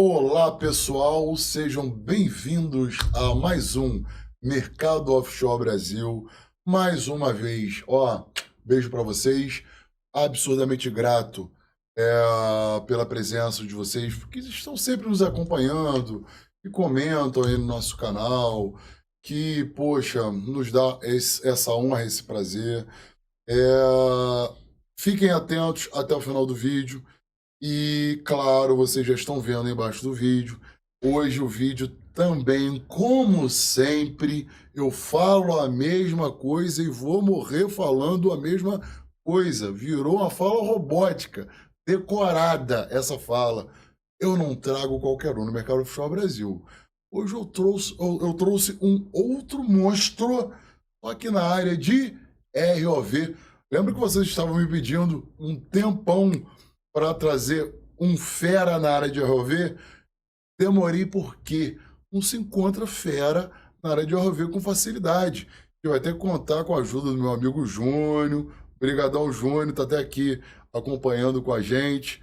Olá, pessoal, sejam bem-vindos a mais um Mercado Offshore Brasil. Mais uma vez, beijo para vocês. Absurdamente grato pela presença de vocês, porque estão sempre nos acompanhando e comentam aí no nosso canal, que, poxa, nos dá essa honra, esse prazer. Fiquem atentos até o final do vídeo. E, claro, vocês já estão vendo embaixo do vídeo. Hoje o vídeo também, como sempre, eu falo a mesma coisa e vou morrer falando a mesma coisa. Virou uma fala robótica, decorada essa fala. Eu não trago qualquer um no Mercado Offshore Brasil. Hoje eu trouxe um outro monstro, só que na área de ROV. Lembra que vocês estavam me pedindo um tempão para trazer um fera na área de ROV? Demorei porque não se encontra fera na área de ROV com facilidade. E vai ter que contar com a ajuda do meu amigo Júnior. Obrigadão, Júnior, tá até aqui acompanhando com a gente.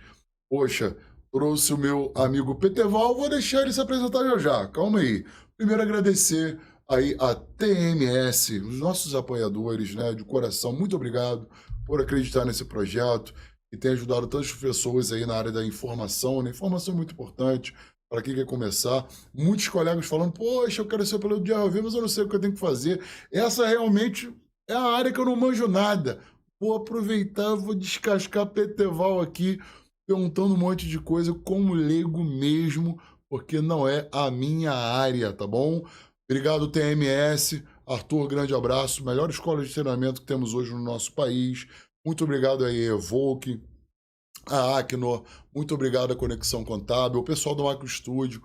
Poxa, trouxe o meu amigo Peteval, vou deixar ele se apresentar já. Calma aí. Primeiro agradecer aí a TMS, os nossos apoiadores, né, de coração. Muito obrigado por acreditar nesse projeto e tem ajudado tantas pessoas aí na área da informação, né? Informação é muito importante para quem quer começar. Muitos colegas falando, poxa, eu quero ser piloto de ROV, mas eu não sei o que eu tenho que fazer. Essa realmente é a área que eu não manjo nada. Vou aproveitar, vou descascar Peteval aqui, perguntando um monte de coisa como leigo mesmo, porque não é a minha área, tá bom? Obrigado, TMS. Arthur, grande abraço. Melhor escola de treinamento que temos hoje no nosso país. Muito obrigado aí, Evoque, a Acnor, muito obrigado à Conexão Contábil, o pessoal do Macro Studio,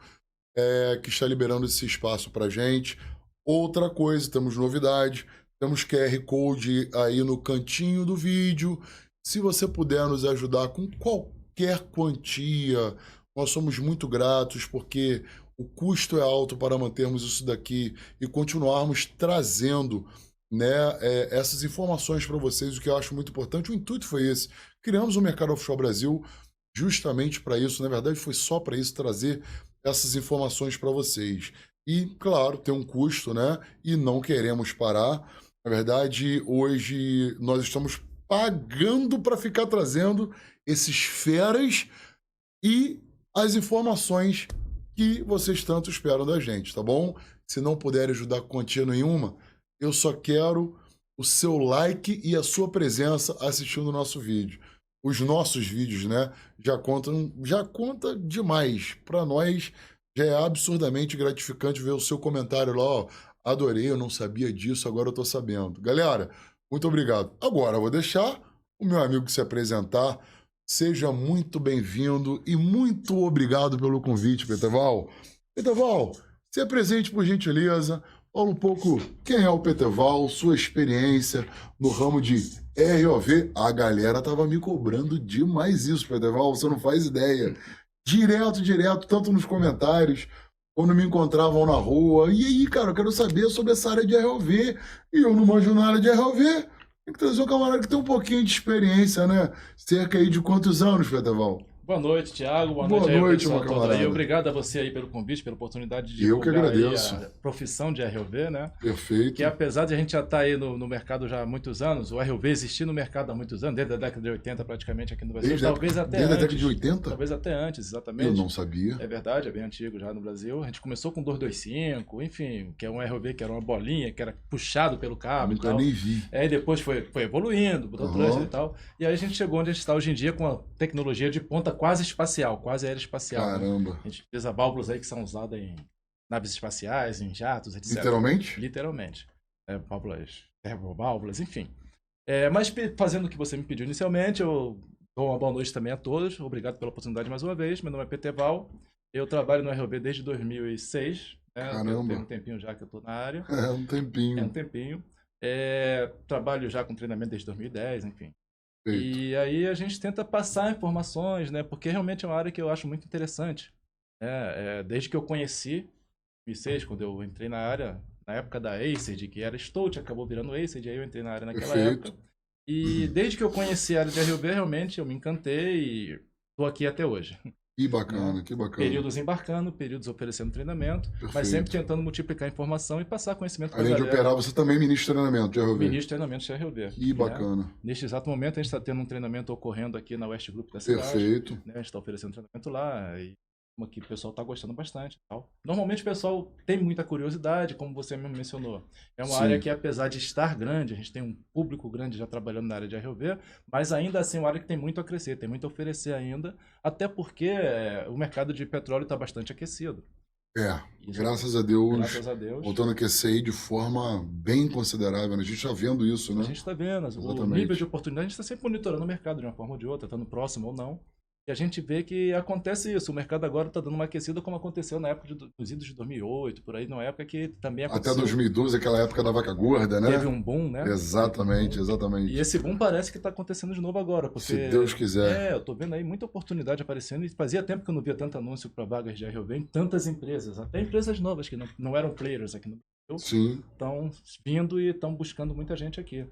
que está liberando esse espaço para a gente. Outra coisa, temos novidade, temos QR Code aí no cantinho do vídeo. Se você puder nos ajudar com qualquer quantia, nós somos muito gratos, porque o custo é alto para mantermos isso daqui e continuarmos trazendo, né, essas informações para vocês, o que eu acho muito importante. O intuito foi esse. Criamos o Mercado Offshore Brasil justamente para isso. Na verdade, foi só para isso, trazer essas informações para vocês. E, claro, tem um custo, né? E não queremos parar. Na verdade, hoje nós estamos pagando para ficar trazendo esses feras e as informações que vocês tanto esperam da gente, tá bom? Se não puder ajudar com quantia nenhuma, eu só quero o seu like e a sua presença assistindo o nosso vídeo. Os nossos vídeos, né, já conta demais. Para nós já é absurdamente gratificante ver o seu comentário lá, ó, adorei, eu não sabia disso, agora eu tô sabendo. Galera, muito obrigado. Agora eu vou deixar o meu amigo se apresentar. Seja muito bem-vindo e muito obrigado pelo convite, Peteval. Peteval, se apresente por gentileza. Fala um pouco quem é o Peteval, sua experiência no ramo de ROV. A galera tava me cobrando demais isso, Peteval, você não faz ideia. Direto, tanto nos comentários, quando me encontravam na rua. E aí, cara, eu quero saber sobre essa área de ROV. E eu não manjo na área de ROV. Tem que trazer um camarada que tem um pouquinho de experiência, né? Cerca aí de quantos anos, Peteval? Boa noite, Thiago. Boa Boa noite aí ao noite, pessoal meu todo camarada. aí. Obrigado a você aí pelo convite, pela oportunidade de Eu que divulgar aí agradeço. a profissão de ROV, né? Perfeito. Que apesar de a gente já estar aí no mercado já há muitos anos, o ROV existir no mercado há muitos anos, desde a década de 80 praticamente aqui no Brasil, talvez até desde antes. a década de 80? Talvez até antes, exatamente. Eu não sabia. É verdade, é bem antigo já no Brasil. A gente começou com 225, enfim, que é um ROV que era uma bolinha, que era puxado pelo cabo e Nunca tal. nem vi. Aí depois foi evoluindo, botou thruster e tal. E aí a gente chegou onde a gente está hoje em dia com a tecnologia de ponta quase espacial, quase aeroespacial. Caramba. Né? A gente utiliza válvulas aí que são usadas em naves espaciais, em jatos, etc. Literalmente? Literalmente. Válvulas, válvulas, enfim. Mas fazendo o que você me pediu inicialmente, eu dou uma boa noite também a todos. Obrigado pela oportunidade mais uma vez. Meu nome é Peteval. Eu trabalho no ROV desde 2006. Caramba. Tem um tempinho já que eu estou na área. É um tempinho. É um tempinho. Trabalho já com treinamento desde 2010, enfim. Feito. E aí a gente tenta passar informações, né? Porque realmente é uma área que eu acho muito interessante. Desde que eu conheci, em 2006, quando eu entrei na área, na época da Aced, que era Stout, acabou virando Aced, aí eu entrei na área naquela Perfeito. época. E desde que eu conheci a área de ROV, realmente eu me encantei e estou aqui até hoje. Que bacana, que bacana. Períodos embarcando, períodos oferecendo treinamento, mas sempre tentando multiplicar informação e passar conhecimento para a Além de galera. operar, você também ministra treinamento de ROV. Ministro de treinamento de ROV. Que bacana. Neste exato momento, a gente está tendo um treinamento ocorrendo aqui na West Group da cidade. Perfeito. Né? A gente está oferecendo treinamento lá e aqui o pessoal está gostando bastante. Tal. Normalmente o pessoal tem muita curiosidade, como você mesmo mencionou. É uma área que, apesar de estar grande, a gente tem um público grande já trabalhando na área de ROV, mas ainda assim é uma área que tem muito a crescer, tem muito a oferecer ainda, até porque o mercado de petróleo está bastante aquecido. Graças a Deus, voltando a aquecer aí de forma bem considerável. A gente está vendo isso, né? A gente está vendo. O nível de oportunidade, a gente está sempre monitorando o mercado de uma forma ou de outra, estando próximo ou não. E a gente vê que acontece isso. O mercado agora está dando uma aquecida como aconteceu na época dos idos de 2008, por aí, numa época que também aconteceu. Até 2012, aquela época da vaca gorda, né? Teve um boom, né? Exatamente. E esse boom parece que está acontecendo de novo agora. Porque, se Deus quiser. Eu estou vendo aí muita oportunidade aparecendo e fazia tempo que eu não via tanto anúncio para vagas de ROV em tantas empresas, até empresas novas que não eram players aqui no Brasil. Sim. Estão vindo e estão buscando muita gente aqui.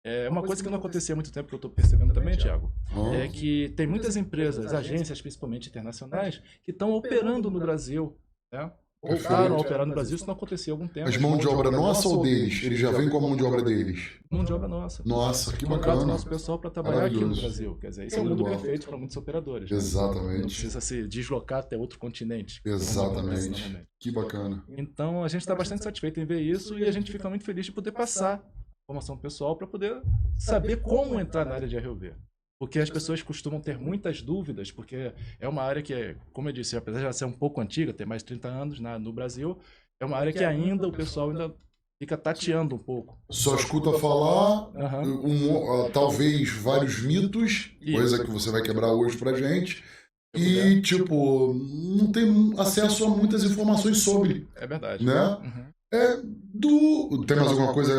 É uma coisa que não acontecia há muito tempo, que eu estou percebendo também, Thiago, é que tem muitas empresas, agências principalmente internacionais, que estão operando no Brasil, né? Voltaram a operar no Brasil, isso não acontecia há algum tempo. Mas mão de obra nossa ou deles? Eles já vêm com a mão de obra deles? Mão de obra nossa. Nossa, que Contrata bacana. o nosso pessoal para trabalhar aqui no Brasil. Quer dizer, isso é um mundo perfeito para muitos operadores. Exatamente. Não precisa se deslocar até outro continente. Exatamente. Que bacana. Então, a gente está bastante satisfeito em ver isso e a gente fica muito feliz de poder passar informação pessoal para poder saber como entrar na área de ROV. Porque as pessoas costumam ter muitas dúvidas, porque é uma área que, como eu disse, apesar de ser um pouco antiga, ter mais de 30 anos no Brasil, é uma área que ainda o pessoal ainda fica tateando um pouco. Só escuta falar, talvez vários mitos, coisa que você vai quebrar hoje pra gente. E, tipo, não tem acesso a muitas informações sobre. É verdade. Né? Tem mais alguma coisa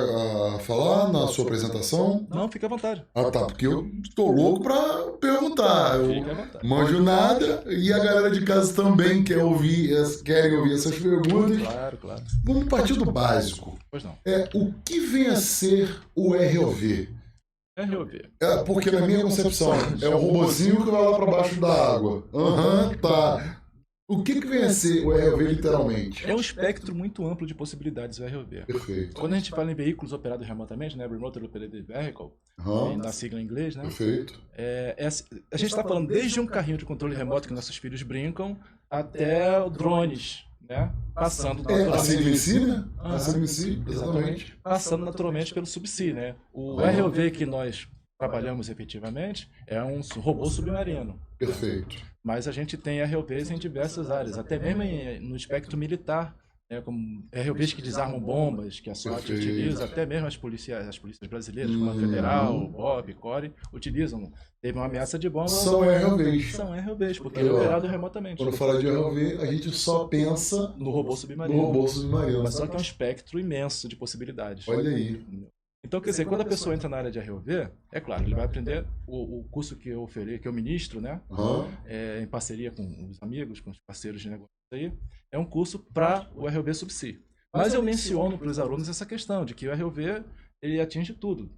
a falar na sua apresentação? Não, fica à vontade. Ah, tá, porque eu tô louco pra perguntar. Eu manjo nada e a galera de casa também querem ouvir essas perguntas. Claro. Vamos partir do básico. Pois não. O que vem a ser o ROV? ROV. Porque na minha concepção é o robozinho que vai lá pra baixo da água. Tá. O que vem a ser o ROV literalmente? É um espectro muito amplo de possibilidades do ROV. Perfeito. Quando a gente fala em veículos operados remotamente, né, Remote Operated Vehicle, na sigla em inglês, né? Perfeito. A gente está falando desde um carrinho de controle remoto que nossos filhos brincam, até drones, né? Passando a CMC, né? A CMC, exatamente. Passando naturalmente pelo subsea, né? O ROV que nós trabalhamos efetivamente é um robô submarino. Perfeito. Mas a gente tem ROVs em diversas áreas, até mesmo no espectro militar, né, como ROVs que desarmam bombas, que a SWAT utiliza, até mesmo as polícias brasileiras, como a Federal, BOP, CORE, utilizam. Teve uma ameaça de bomba. São ROVs. São ROVs, porque é operado remotamente. Quando fala de ROV, a gente só pensa no robô submarino. Mas só que é um espectro imenso de possibilidades. Olha aí. Então, quer dizer, quando a pessoa entra na área de ROV, é claro, ele vai aprender o curso que eu ministro, né? Em parceria com os amigos, com os parceiros de negócio aí. É um curso para o ROV subsea. Mas eu menciono para os alunos essa questão de que o ROV, ele atinge tudo.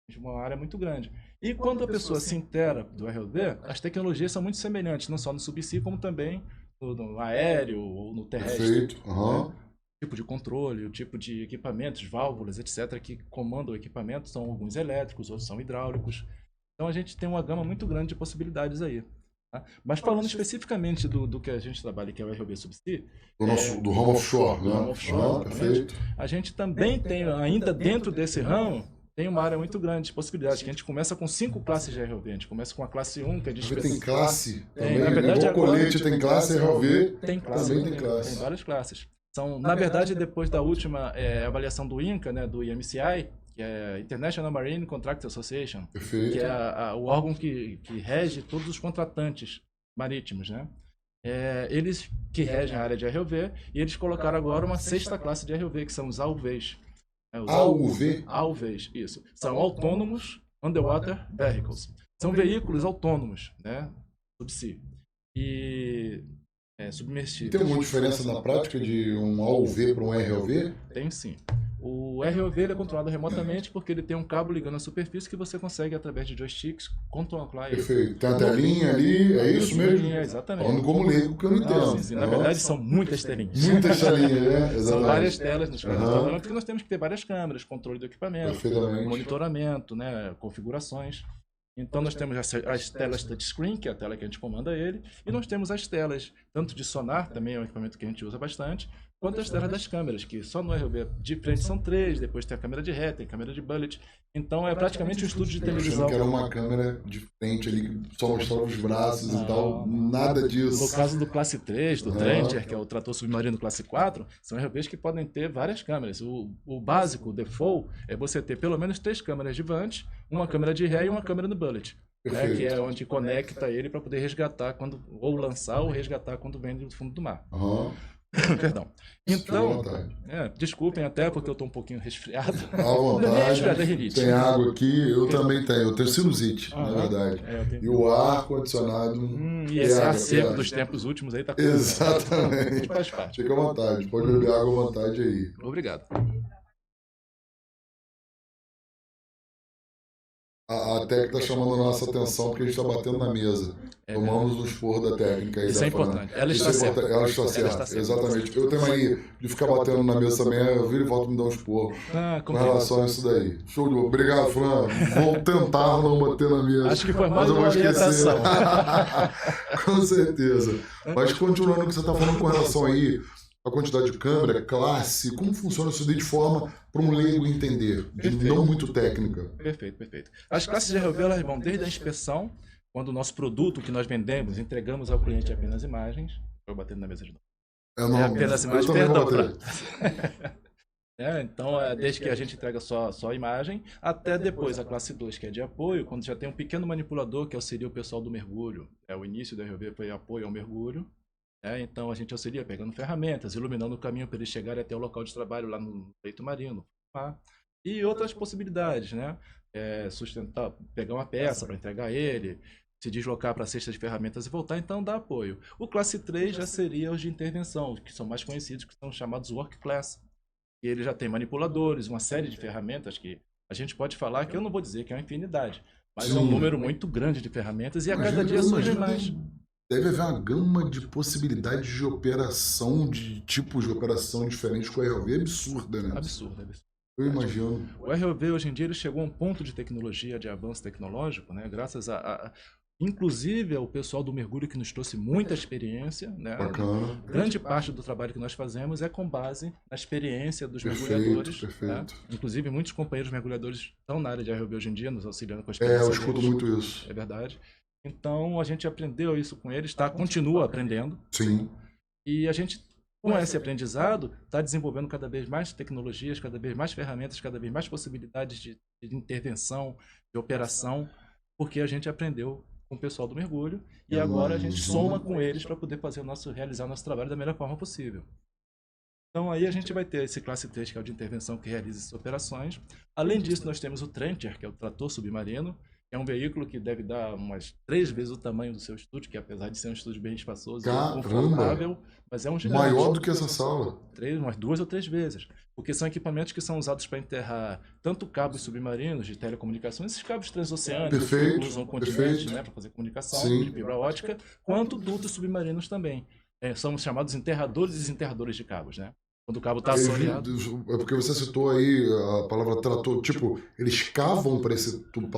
Atinge uma área muito grande. E quando a pessoa se inteira do ROV, as tecnologias são muito semelhantes, não só no subsea, como também no aéreo ou no terrestre. Perfeito. O tipo de controle, o tipo de equipamentos, válvulas, etc., que comandam o equipamento, são alguns elétricos, outros são hidráulicos. Então a gente tem uma gama muito grande de possibilidades aí. Tá? Mas falando especificamente do que a gente trabalha, que é o ROV subsea, do ramo offshore, né? Perfeito. A gente também tem, ainda dentro desse ramo, tem uma área muito grande de possibilidades, que a gente começa com 5 classes de ROV. A gente começa com a classe 1, que é de tem classe? Tem, na verdade, igual colete tem classe, ROV tem classe, também tem classe. Tem várias classes. Na verdade, depois da última avaliação do INCA, né, do IMCI, que é International Marine Contract Association, Perfeito. que é o órgão que rege todos os contratantes marítimos, né? Eles que regem a área de ROV, e eles colocaram agora uma 6ª classe de ROV, que são os AUVs. AUVs, isso. São Autonomous Underwater Vehicles. São veículos autônomos, né? Subsea. E submersíveis. Tem alguma diferença na prática de um AUV para um ROV? Tem sim. O ROV ele é controlado remotamente porque ele tem um cabo ligando à superfície que você consegue, através de joysticks, controlar ele. Perfeito. Tem a telinha ali, é isso mesmo? Exatamente. Falando como leigo que eu não entendo. Sim, na verdade, são muitas telinhas. Muitas telinhas, né? Exatamente. São várias telas nos casos, porque nós temos que ter várias câmeras, controle do equipamento, monitoramento, né, configurações. Então nós temos as telas touchscreen, que é a tela que a gente comanda ele, e nós temos as telas, tanto de sonar, também é um equipamento que a gente usa bastante, quanto as telas das câmeras, que só no ROV de frente são 3, depois tem a câmera de ré, tem a câmera de bullet. Então é praticamente um estúdio de televisão. Eu achando que era uma câmera de frente ali, que só mostrava os braços e tal, nada disso. No caso do classe 3, do Trencher, que é o trator submarino classe 4, são ROVs que podem ter várias câmeras. O básico, o default, é você ter pelo menos 3 câmeras de vant, uma câmera de ré e uma câmera no bullet. Né, que é onde conecta ele para poder resgatar, quando, ou lançar ou resgatar quando vem do fundo do mar. Perdão. Então, desculpem até porque eu estou um pouquinho resfriado. À vontade. Tem água aqui, eu também tenho. Eu tenho sinusite, na verdade. E o ar-condicionado. E esse ar seco dos tempos últimos aí tá com exatamente. Faz parte. Fica à vontade, pode beber água à vontade aí. Obrigado. A técnica está chamando a nossa atenção porque a gente está batendo na mesa. Tomamos um esporro da técnica. Aí isso é importante. Ela está certa. Ela está certa, exatamente. Eu tenho mania de ficar batendo na mesa também, eu viro e volto me dar um esporro com relação a isso daí. Show de bola. Obrigado, Fran. Vou tentar não bater na mesa. Acho que foi mais uma orientação. Com certeza. Mas continuando o que você está falando com relação aí, a quantidade de câmera, classe, como funciona isso daí de forma para um leigo entender, não muito técnica. Perfeito. As classes de ROV, elas vão desde a inspeção, quando o nosso produto que nós vendemos, entregamos ao cliente apenas imagens. Estou batendo na mesa de novo. Apenas imagens, perdão. Então, desde que a gente entrega só a imagem, até depois a classe 2, que é de apoio, quando já tem um pequeno manipulador que auxilia o pessoal do mergulho. O início do ROV foi apoio ao mergulho. Então a gente auxilia pegando ferramentas, iluminando o caminho para eles chegarem até o local de trabalho lá no leito marino. E outras possibilidades, né? Sustentar, pegar uma peça para entregar ele, se deslocar para a cesta de ferramentas e voltar, então dá apoio. O classe 3 já seria os de intervenção, que são mais conhecidos, que são chamados work class. E ele já tem manipuladores, uma série de ferramentas que a gente pode falar, que eu não vou dizer que é uma infinidade, mas é um número muito grande de ferramentas e a cada dia surgem mais. Deve haver uma gama de possibilidades de operação, de tipos de operação diferentes com o ROV absurda, né? Absurda. Eu imagino. O ROV hoje em dia ele chegou a um ponto de tecnologia, de avanço tecnológico, né? Graças inclusive ao pessoal do mergulho que nos trouxe muita experiência, né? Bacana. Grande parte do trabalho que nós fazemos é com base na experiência dos mergulhadores. Perfeito. Né? Inclusive muitos companheiros mergulhadores estão na área de ROV hoje em dia, nos auxiliando com a experiência. Eu escuto muito isso. É verdade. Então a gente aprendeu isso com eles, continua aprendendo. Sim. E a gente, com esse aprendizado, está desenvolvendo cada vez mais tecnologias, cada vez mais ferramentas, cada vez mais possibilidades de intervenção, de operação, porque a gente aprendeu com o pessoal do mergulho e agora a gente soma com eles para poder realizar o nosso trabalho da melhor forma possível. Então aí a gente vai ter esse classe 3, que é o de intervenção, que realiza essas operações. Além disso, nós temos o Trencher, que é o trator submarino. É um veículo que deve dar umas 3 vezes o tamanho do seu estúdio, que apesar de ser um estúdio bem espaçoso e confortável, mas é um gigante. Maior do que essa sala. Umas 2 ou 3 vezes. Porque são equipamentos que são usados para enterrar tanto cabos submarinos de telecomunicações, esses cabos transoceânicos que cruzam continentes, né, para fazer comunicação de fibra ótica, quanto dutos submarinos também. São chamados enterradores e desenterradores de cabos, né? Quando o cabo está assoreado. É porque você citou aí a palavra trator, tipo, eles cavam para esse tubo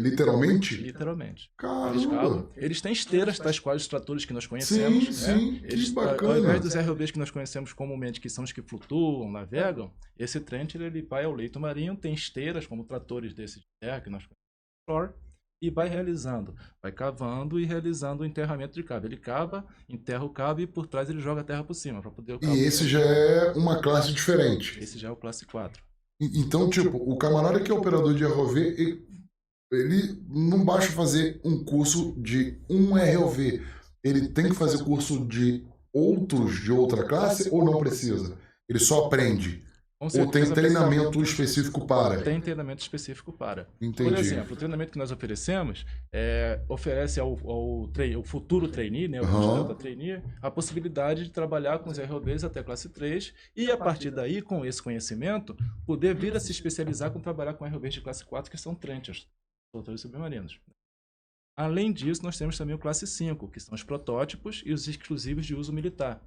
literalmente? Literalmente. Caramba! Eles têm esteiras, tais quais os tratores que nós conhecemos. Sim, eles, que bacana! Ao invés dos ROVs que nós conhecemos comumente, que são os que flutuam, navegam, esse Trencher ele vai ao leito marinho, tem esteiras, como tratores desses de terra que nós conhecemos, e vai cavando e realizando o enterramento de cabo. Ele cava, enterra o cabo e por trás ele joga a terra por cima para poder. E esse já é uma classe diferente. Esse já é o classe 4. Então, tipo, o camarada que é operador de ROV, ele não basta fazer um curso de um ROV. Ele tem que fazer curso de outros de outra classe ou não precisa? Ele só aprende? Com Ou tem certeza treinamento específico para? tem treinamento específico para. Entendi. Por exemplo, o treinamento que nós oferecemos oferece ao futuro trainee, né, o candidato a trainee, a possibilidade de trabalhar com os ROVs até classe 3 e, a partir daí, com esse conhecimento, poder vir a se especializar com trabalhar com ROVs de classe 4, que são trenchers, soltadores submarinos. Além disso, nós temos também o classe 5, que são os protótipos e os exclusivos de uso militar,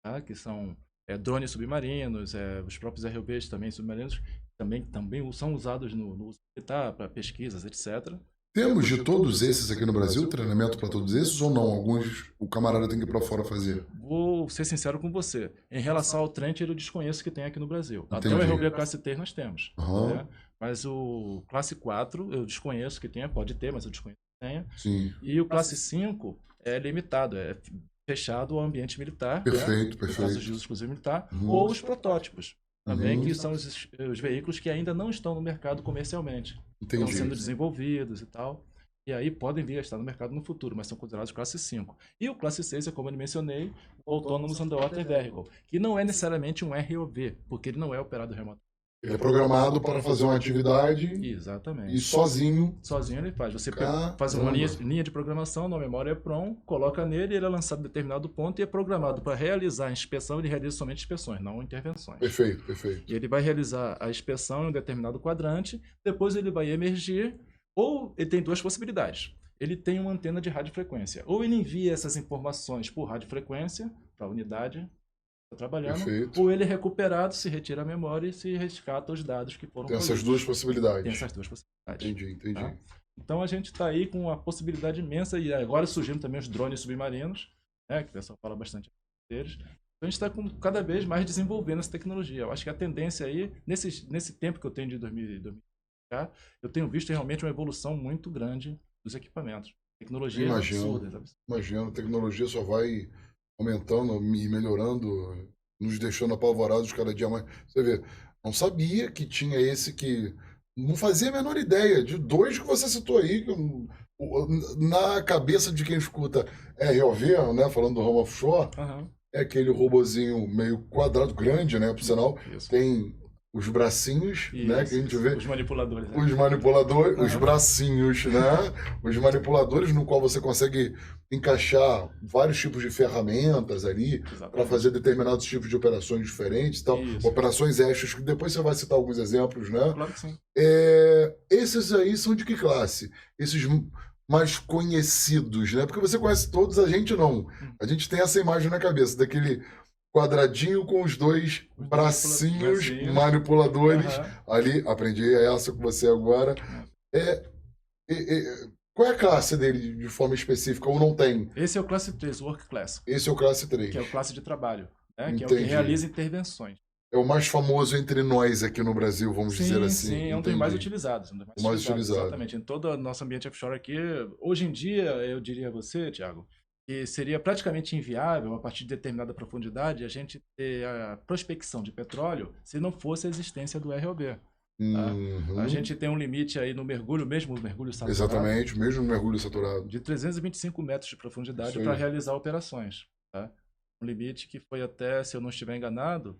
tá? Que são drones submarinos, os próprios ROVs também submarinos, também são usados no uso militar, para pesquisas, etc. Temos de todos esses aqui no Brasil, treinamento para todos esses, ou não? Alguns o camarada tem que ir para fora fazer? Vou ser sincero com você. Em relação ao Trencher, eu desconheço que tem aqui no Brasil. Entendi. Até o ROV classe 3 nós temos. Né? Mas o classe 4 eu desconheço que tenha, pode ter, mas eu desconheço que tenha. Sim. E o classe 5 é limitado, é fechado ao ambiente militar. Perfeito, né? perfeito. No caso de uso exclusivo militar, ou os protótipos. Também, que são os veículos que ainda não estão no mercado comercialmente. Entendi. Estão sendo desenvolvidos e tal. E aí podem vir a estar no mercado no futuro, mas são considerados classe 5. E o classe 6 é, como eu mencionei, o Autonomous Underwater Vehicle, que não é necessariamente um ROV, porque ele não é operado remotamente. Ele é programado para fazer uma atividade. Exatamente. E sozinho. Sozinho ele faz. Você faz uma linha de programação na memória EPROM, coloca nele, ele é lançado em determinado ponto e é programado para realizar a inspeção. Ele realiza somente inspeções, não intervenções. Perfeito, perfeito. E ele vai realizar a inspeção em um determinado quadrante, depois ele vai emergir, ou ele tem duas possibilidades. Ele tem uma antena de radiofrequência. Ou ele envia essas informações por radiofrequência para a unidade trabalhando, perfeito. Ou ele é recuperado, se retira a memória e se resgata os dados que foram Tem essas duas possibilidades. Tem essas duas possibilidades. Entendi. Tá? Então a gente está aí com uma possibilidade imensa, e agora surgindo também os drones submarinos, né, que o pessoal fala bastante deles. Então a gente está cada vez mais desenvolvendo essa tecnologia. Eu acho que a tendência aí, nesse tempo que eu tenho de 2000 eu tenho visto realmente uma evolução muito grande dos equipamentos. Tecnologia absurda. Imagino, a tecnologia só vai aumentando e melhorando, nos deixando apavorados cada dia mais. Você vê, não sabia que tinha esse que... Não fazia a menor ideia de dois que você citou aí, na cabeça de quem escuta ROV, né, falando do Home Offshore, é aquele robozinho meio quadrado, grande, né, por sinal, tem os bracinhos, né, que a gente vê. Os manipuladores. Né? Os manipuladores, os bracinhos, né? Os manipuladores no qual você consegue encaixar vários tipos de ferramentas ali para fazer determinados tipos de operações diferentes, tal. Operações extras, que depois você vai citar alguns exemplos, né? Claro que sim. Esses aí são de que classe? Esses mais conhecidos, né? Porque você conhece todos, a gente não. A gente tem essa imagem na cabeça, daquele quadradinho com os dois bracinhos manipuladores. Ali, aprendi essa com você agora. Qual é a classe dele de forma específica, ou não tem? Esse é o classe 3, Work Class. Esse é o classe 3. Que é o classe de trabalho, né? Que é o que realiza intervenções. É o mais famoso entre nós aqui no Brasil, vamos dizer assim. Sim, é um dos mais utilizados. O mais utilizado. Exatamente. Em todo o nosso ambiente offshore aqui, hoje em dia, eu diria a você, Thiago, que seria praticamente inviável, a partir de determinada profundidade, a gente ter a prospecção de petróleo se não fosse a existência do ROV. Tá? A gente tem um limite aí no mergulho, mesmo o mergulho saturado. Exatamente, mesmo no mergulho saturado. De 325 metros de profundidade para realizar operações. Tá? Um limite que foi até, se eu não estiver enganado,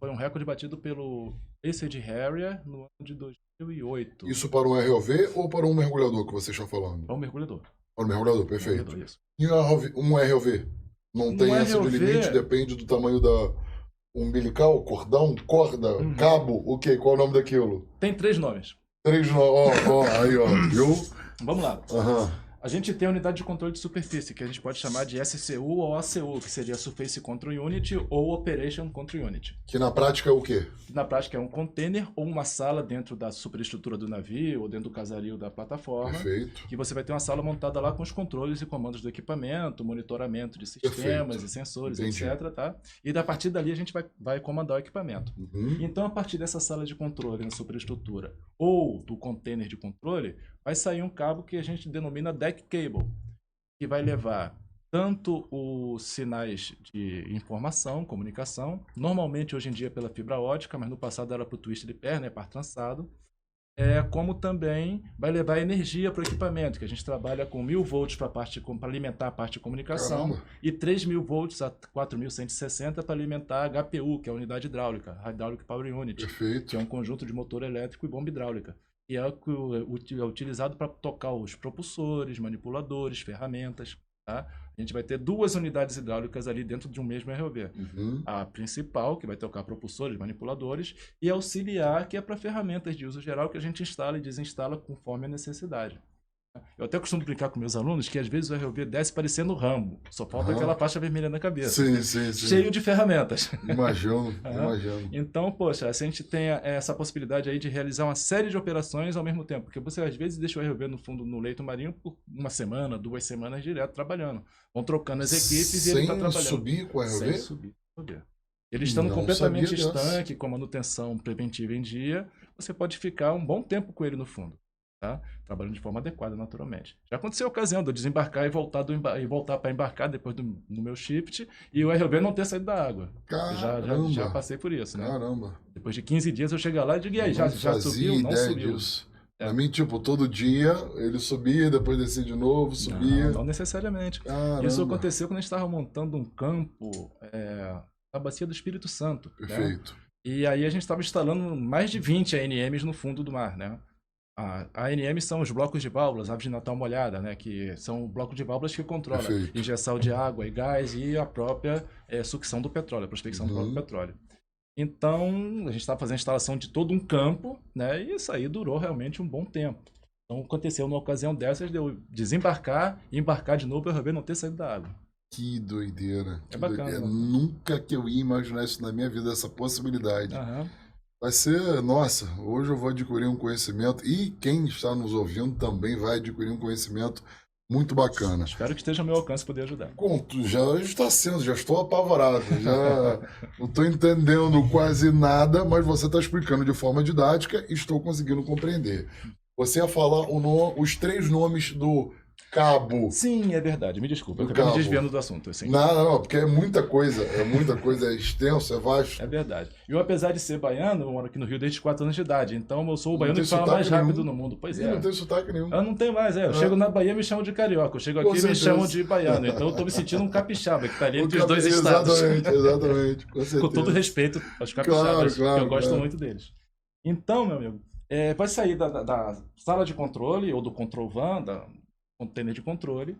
foi um recorde batido pelo Acid Harrier no ano de 2008. Isso para um ROV ou para um mergulhador que você está falando? Para um mergulhador. Para um mergulhador, perfeito. E um ROV? Não tem essa de limite, depende do tamanho da umbilical, cordão, corda, cabo, o quê? Qual é o nome daquilo? Tem 3 nomes. 3 nomes, aí, viu? Vamos lá. A gente tem a unidade de controle de superfície, que a gente pode chamar de SCU ou ACU, que seria Surface Control Unit ou Operation Control Unit. Que na prática é o quê? Na prática é um container ou uma sala dentro da superestrutura do navio ou dentro do casario da plataforma. Perfeito. Que você vai ter uma sala montada lá com os controles e comandos do equipamento, monitoramento de sistemas e sensores, etc. Tá? E a partir dali a gente vai comandar o equipamento. Então, a partir dessa sala de controle na superestrutura ou do container de controle, vai sair um cabo que a gente denomina deck cable, que vai levar tanto os sinais de informação, comunicação, normalmente hoje em dia pela fibra ótica, mas no passado era para o twist de pé, né, par trançado, como também vai levar energia para o equipamento, que a gente trabalha com 1000 volts para alimentar a parte de comunicação. Caramba. E 3000 volts a 4160 para alimentar a HPU, que é a unidade hidráulica, Hydraulic Power Unit, Perfeito. que é um conjunto de motor elétrico e bomba hidráulica. E é utilizado para tocar os propulsores, manipuladores, ferramentas. Tá? A gente vai ter 2 unidades hidráulicas ali dentro de um mesmo ROV. Uhum. A principal, que vai tocar propulsores, manipuladores, e a auxiliar, que é para ferramentas de uso geral que a gente instala e desinstala conforme a necessidade. Eu até costumo brincar com meus alunos que às vezes o ROV desce parecendo Rambo, só falta aquela faixa vermelha na cabeça. Sim, sim, sim. Cheio de ferramentas. Imagino, imagino. Então, poxa, se a gente tem essa possibilidade aí de realizar uma série de operações ao mesmo tempo, porque você às vezes deixa o ROV no fundo, no leito marinho, por 1 semana, 2 semanas direto trabalhando. Vão trocando as equipes e ele está trabalhando. Sem subir com o ROV? Sem subir. Ele estando completamente estanque, com a manutenção preventiva em dia, você pode ficar um bom tempo com ele no fundo. Tá? Trabalhando de forma adequada, naturalmente. Já aconteceu a ocasião de eu desembarcar e voltar para embarcar depois do meu shift e o ROV não ter saído da água. Já passei por isso, né? Caramba. Depois de 15 dias eu cheguei lá e digo, e aí, já subiu? Não subiu. Disso. Pra mim, tipo, todo dia ele subia, depois descia de novo, subia. Não necessariamente. Caramba. Isso aconteceu quando a gente estava montando um campo na Bacia do Espírito Santo. Perfeito. Né? E aí a gente estava instalando mais de 20 ANMs no fundo do mar, né? A ANM são os blocos de válvulas, ave de Natal molhada, né? Que são o bloco de válvulas que controla a injeção de água e gás e a própria sucção do petróleo, a prospecção do próprio petróleo. Então, a gente estava fazendo a instalação de todo um campo, né? E isso aí durou realmente um bom tempo. Então, aconteceu numa ocasião dessas de eu desembarcar e embarcar de novo para o ROV não ter saído da água. Que doideira. É bacana. Nunca que eu ia imaginar isso na minha vida, essa possibilidade. Aham. Vai ser, nossa, hoje eu vou adquirir um conhecimento e quem está nos ouvindo também vai adquirir um conhecimento muito bacana. Espero que esteja ao meu alcance poder ajudar. Já está sendo, já estou apavorado, já não estou entendendo quase nada, mas você está explicando de forma didática e estou conseguindo compreender. Você ia falar os 3 nomes do cabo. Sim, é verdade. Me desculpa, eu acabei me desviando do assunto. Assim. Não, porque é muita coisa, é extenso, é vasto. É verdade. Eu, apesar de ser baiano, eu moro aqui no Rio desde 4 anos de idade, então eu sou o baiano que fala mais rápido no mundo. Pois é. Não tem sotaque nenhum. Eu não tenho mais, Eu chego na Bahia e me chamam de carioca, eu chego aqui e me chamam de baiano, então eu tô me sentindo um capixaba, que tá ali entre os 2 estados. Exatamente, com certeza. Com todo respeito aos capixabas, claro, que eu gosto muito deles. Então, meu amigo, vai sair da sala de controle, ou do control van, container de controle,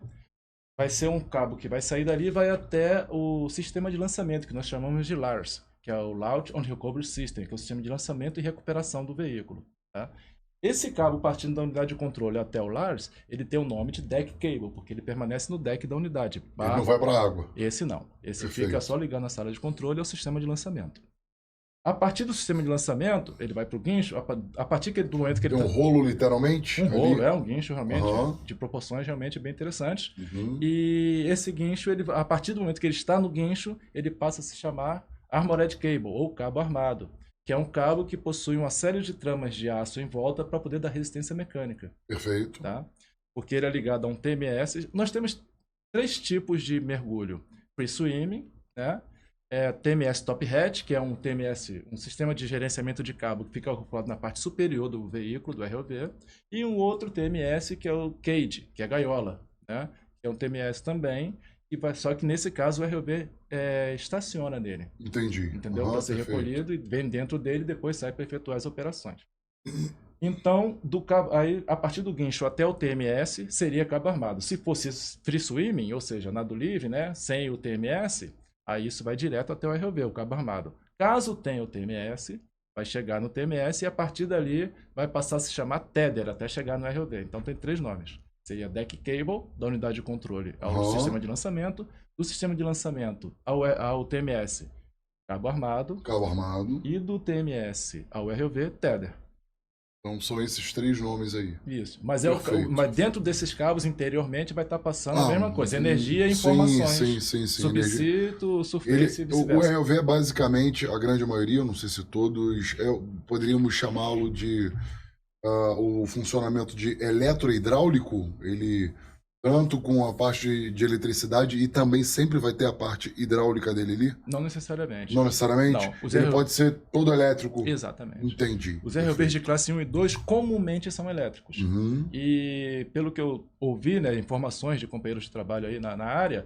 vai ser um cabo que vai sair dali e vai até o sistema de lançamento, que nós chamamos de LARS, que é o Launch and Recovery System, que é o sistema de lançamento e recuperação do veículo. Tá? Esse cabo, partindo da unidade de controle até o LARS, ele tem o nome de deck cable, porque ele permanece no deck da unidade. Ele não vai para a água. Esse não. Esse Perfeito. fica só ligando na sala de controle ao sistema de lançamento. A partir do sistema de lançamento, ele vai para o guincho, a partir do momento que ele... Tem um rolo, literalmente? Um rolo, um guincho realmente, de proporções realmente bem interessantes. E esse guincho, a partir do momento que ele está no guincho, ele passa a se chamar Armored Cable, ou cabo armado, que é um cabo que possui uma série de tramas de aço em volta para poder dar resistência mecânica. Perfeito. Tá? Porque ele é ligado a um TMS. Nós temos 3 tipos de mergulho. Free Swimming, né? TMS Top Hat, que é um TMS, um sistema de gerenciamento de cabo que fica acoplado na parte superior do veículo, do ROV, e um outro TMS que é o Cage, que é a gaiola, né? Que é um TMS também, só que nesse caso o ROV estaciona nele. Entendi. Entendeu? Para ser recolhido e vem dentro dele e depois sai para efetuar as operações. Então, aí, a partir do guincho até o TMS, seria cabo armado. Se fosse free swimming, ou seja, nado livre, né? Sem o TMS... Aí isso vai direto até o ROV, o cabo armado. Caso tenha o TMS, vai chegar no TMS e a partir dali vai passar a se chamar tether até chegar no ROV. Então tem 3 nomes. Seria deck cable, da unidade de controle ao sistema de lançamento. Do sistema de lançamento ao TMS, cabo armado. E do TMS ao ROV, tether. Então são esses 3 nomes aí. Isso. Mas, mas dentro desses cabos, interiormente, vai estar passando a mesma coisa. Energia e informações. Sim. Subcito, surface e vice-versa. O ROV é basicamente, a grande maioria, eu não sei se todos, poderíamos chamá-lo de o funcionamento de eletrohidráulico. Ele Tanto com a parte de eletricidade e também sempre vai ter a parte hidráulica dele ali? Não necessariamente. Não necessariamente? Não, os Ele RO pode ser todo elétrico? Exatamente. Entendi. Os ROVs de classe 1 e 2 comumente são elétricos. Uhum. E pelo que eu ouvi, né, informações de companheiros de trabalho aí na área,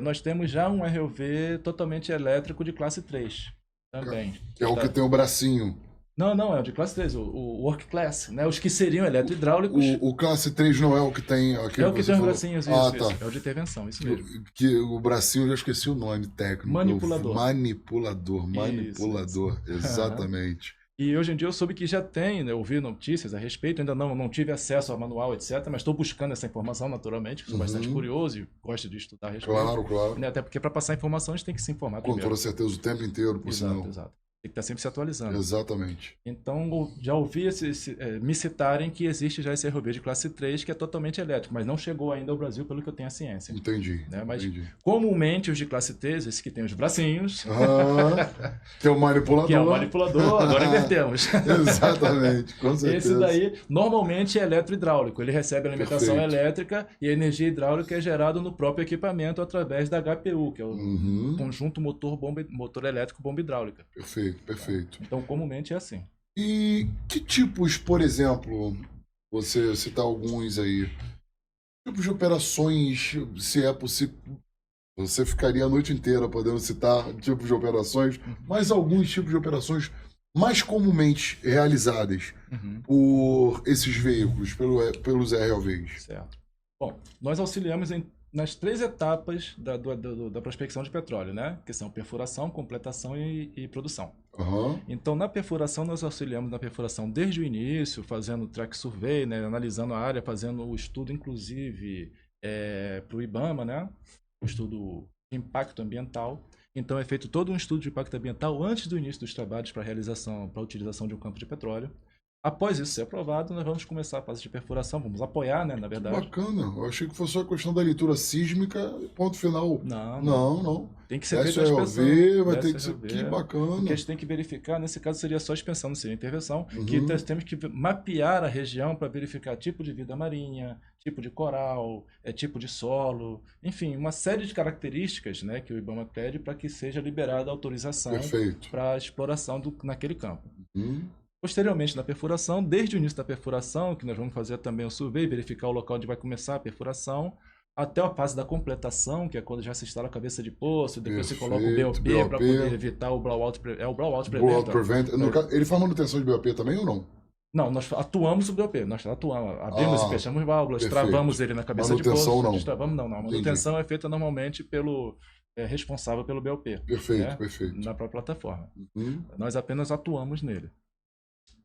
nós temos já um ROV totalmente elétrico de classe 3 também. Que é o que tem o bracinho. Não, é o de classe 3, o Work Class, né? Os que seriam eletro-hidráulicos. O classe 3 não é o que tem aquele É o que tem os falou? bracinhos, isso, Ah, isso. tá. É o de intervenção, isso mesmo. Que o bracinho, eu já esqueci o nome técnico. Manipulador. Manipulador, exatamente. E hoje em dia eu soube que já tem, né, eu ouvi notícias a respeito, ainda não tive acesso ao manual, etc., mas estou buscando essa informação naturalmente, que sou bastante curioso e gosto de estudar a respeito. Claro. Né, até porque para passar informação a gente tem que se informar Com primeiro. toda certeza, o tempo inteiro, por sinal. Exato. Tem que estar sempre se atualizando. Exatamente. Então, já ouvi me citarem que existe já esse ROV de classe 3 que é totalmente elétrico, mas não chegou ainda ao Brasil, pelo que eu tenho a ciência. Entendi. Né? Mas, entendi. comumente, os de classe 3, esses que tem os bracinhos... que é o manipulador. Que é o manipulador, agora invertemos. Exatamente, com certeza. Esse daí, normalmente, é eletro-hidráulico. Ele recebe a alimentação Perfeito. elétrica e a energia hidráulica é gerada no próprio equipamento através da HPU, que é o conjunto motor elétrico bomba hidráulica. Perfeito. Então, comumente é assim. E que tipos, por exemplo, você citar alguns aí, tipos de operações, se é possível, você ficaria a noite inteira podendo citar tipos de operações, mas alguns tipos de operações mais comumente realizadas por esses veículos, pelos ROVs. Certo. Bom, nós auxiliamos nas 3 etapas da prospecção de petróleo, né? Que são perfuração, completação e produção. Então, na perfuração, nós auxiliamos na perfuração desde o início, fazendo track survey, né? Analisando a área, fazendo o estudo, inclusive, para o IBAMA, né? O estudo de impacto ambiental. Então, é feito todo um estudo de impacto ambiental antes do início dos trabalhos para a utilização de um campo de petróleo. Após isso ser aprovado, nós vamos começar a fase de perfuração, vamos apoiar, né, na verdade. Bacana, eu achei que fosse só a questão da leitura sísmica, ponto final. Não. Tem que ser feita a inspeção. Vai ter que ser, que bacana. O que a gente tem que verificar, nesse caso seria só a inspeção, não seria intervenção, que nós temos que mapear a região para verificar tipo de vida marinha, tipo de coral, tipo de solo, enfim, uma série de características, né, que o IBAMA pede para que seja liberada a autorização para a exploração naquele campo. Posteriormente, na perfuração, desde o início da perfuração, que nós vamos fazer também o survey, verificar o local onde vai começar a perfuração, até a fase da completação, que é quando já se instala a cabeça de poço, depois você coloca o BOP para poder evitar o blowout prevent. Ele faz manutenção de BOP também ou não? Não, nós atuamos o BOP, nós atuamos, abrimos e fechamos válvulas, travamos ele na cabeça de poço. Manutenção não. Destravamos, não. A manutenção é feita normalmente pelo responsável pelo BOP. Perfeito. Na própria plataforma. Nós apenas atuamos nele.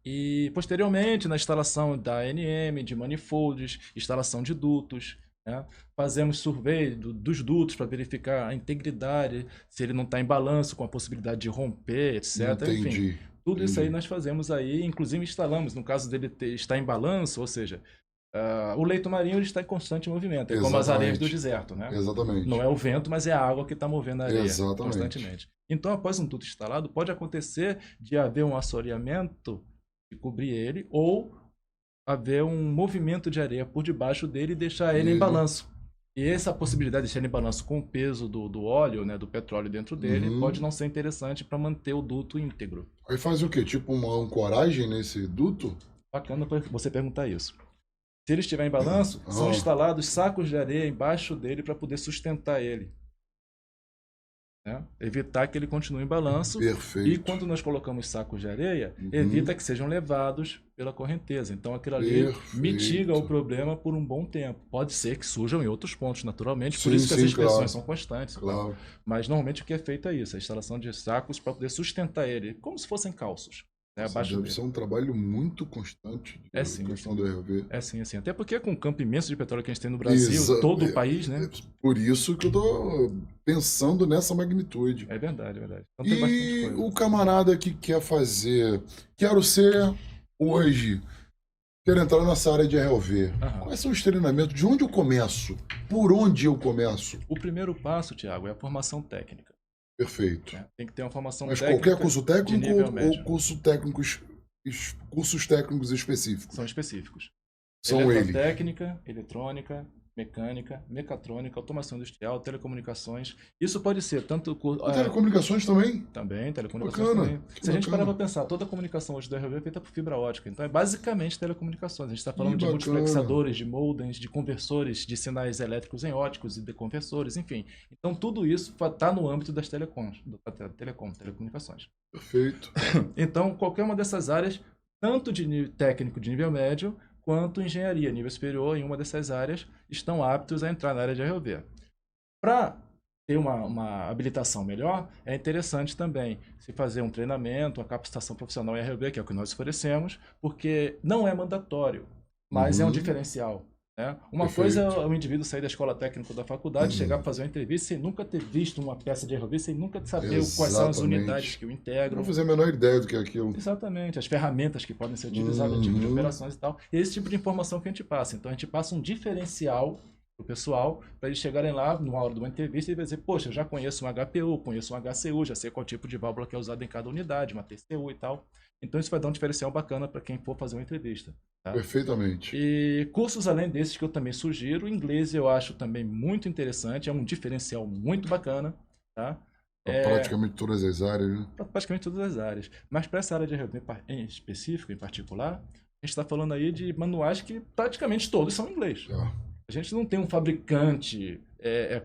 E, posteriormente, na instalação da ANM, de manifolds, instalação de dutos, né? Fazemos survey dos dutos para verificar a integridade, se ele não está em balanço com a possibilidade de romper, etc. Enfim, tudo isso aí nós fazemos aí, inclusive instalamos, no caso dele estar em balanço, ou seja, o leito marinho ele está em constante movimento, é como as areias do deserto, né? Exatamente. Não é o vento, mas é a água que está movendo a areia Exatamente. constantemente. Então, após um duto instalado, pode acontecer de haver um assoreamento de cobrir ele, ou haver um movimento de areia por debaixo dele e deixar ele em balanço. E essa possibilidade de deixar ele em balanço com o peso do óleo, né, do petróleo dentro dele, pode não ser interessante para manter o duto íntegro. Aí faz o quê? Tipo uma ancoragem nesse duto? Bacana você perguntar isso. Se ele estiver em balanço, são instalados sacos de areia embaixo dele para poder sustentar ele. Né? Evitar que ele continue em balanço. Perfeito. E quando nós colocamos sacos de areia, evita que sejam levados pela correnteza. Então aquilo ali mitiga o problema por um bom tempo. Pode ser que surjam em outros pontos, naturalmente, por isso que as inspeções são constantes. Claro. Mas normalmente o que é feito é isso, a instalação de sacos para poder sustentar ele, como se fossem calços. Deve ser um trabalho muito constante de questão do ROV. É sim. Até porque com o campo imenso de petróleo que a gente tem no Brasil, todo o país, né? Por isso que eu tô pensando nessa magnitude. É verdade. Então, tem bastante coisa. O camarada que quer fazer, quero ser hoje, quero entrar nessa área de ROV. Quais são os treinamentos? De onde eu começo? Por onde eu começo? O primeiro passo, Thiago, é a formação técnica. Perfeito. Tem que ter uma formação técnica. Mas qualquer curso técnico ou cursos técnicos específicos? São específicos. São eles. Técnica, eletrônica, mecânica, mecatrônica, automação industrial, telecomunicações. Isso pode ser tanto... Telecomunicações também? Também, telecomunicações Bacana, também. que Se a gente parar bacana. para pensar, toda a comunicação hoje da RV é feita por fibra ótica. Então é basicamente telecomunicações. A gente está falando de bacana. multiplexadores, de modems, de conversores de sinais elétricos em óticos e de conversores, enfim. Então tudo isso está no âmbito das telecomunicações. Perfeito. Então qualquer uma dessas áreas, tanto de nível técnico de nível médio, quanto engenharia nível superior, em uma dessas áreas, estão aptos a entrar na área de RV. Para ter uma habilitação melhor, é interessante também se fazer um treinamento, uma capacitação profissional em RV, que é o que nós oferecemos, porque não é mandatório, mas é um diferencial. Né? Uma coisa é o indivíduo sair da escola técnica da faculdade, chegar para fazer uma entrevista sem nunca ter visto uma peça de RV, sem nunca saber quais são as unidades que o integram. Não fazer a menor ideia do que é aquilo. Exatamente, as ferramentas que podem ser utilizadas, tipo de operações e tal. Esse tipo de informação que a gente passa. Então a gente passa um diferencial pro pessoal, para eles chegarem lá numa hora de uma entrevista e dizer, poxa, eu já conheço um HPU, conheço um HCU, já sei qual tipo de válvula que é usada em cada unidade, uma TCU e tal. Então isso vai dar um diferencial bacana para quem for fazer uma entrevista. Tá? Perfeitamente. E cursos além desses que eu também sugiro, inglês eu acho também muito interessante, é um diferencial muito bacana, tá? Para praticamente todas as áreas, né? Para praticamente todas as áreas. Mas para essa área de RV em específico, em particular, a gente está falando aí de manuais que praticamente todos são em inglês. A gente não tem um fabricante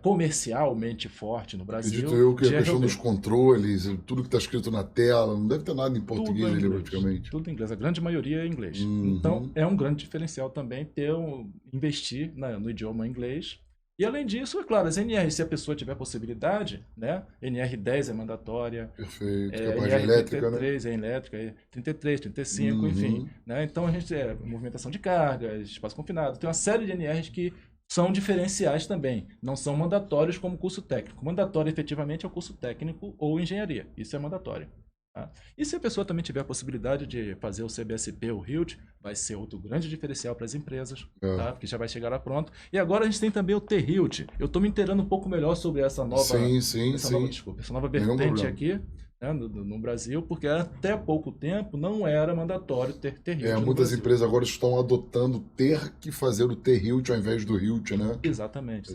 comercialmente forte no Brasil. Acredito eu que a questão dos controles, tudo que está escrito na tela, não deve ter nada em português ali praticamente. Tudo em inglês, a grande maioria é em inglês. Então é um grande diferencial também investir no idioma inglês. E além disso, é claro, as NR, se a pessoa tiver possibilidade, né? NR10 é mandatória. Perfeito. Que é a parte elétrica, né? NR33 é elétrica, 33, 35, enfim. Né? Então a gente movimentação de cargas, espaço confinado. Tem uma série de NRs que são diferenciais também. Não são mandatórios como curso técnico. Mandatório efetivamente é o curso técnico ou engenharia. Isso é mandatório. Tá? E se a pessoa também tiver a possibilidade de fazer o CBSP ou HILT, vai ser outro grande diferencial para as empresas, tá? Porque já vai chegar lá pronto. E agora a gente tem também o T-HILT. Eu estou me inteirando um pouco melhor sobre essa nova, essa nova vertente aqui, né, no Brasil, porque até pouco tempo não era mandatório ter T-HILT. Muitas empresas agora estão adotando ter que fazer o T-HILT ao invés do HILT, né? Exatamente.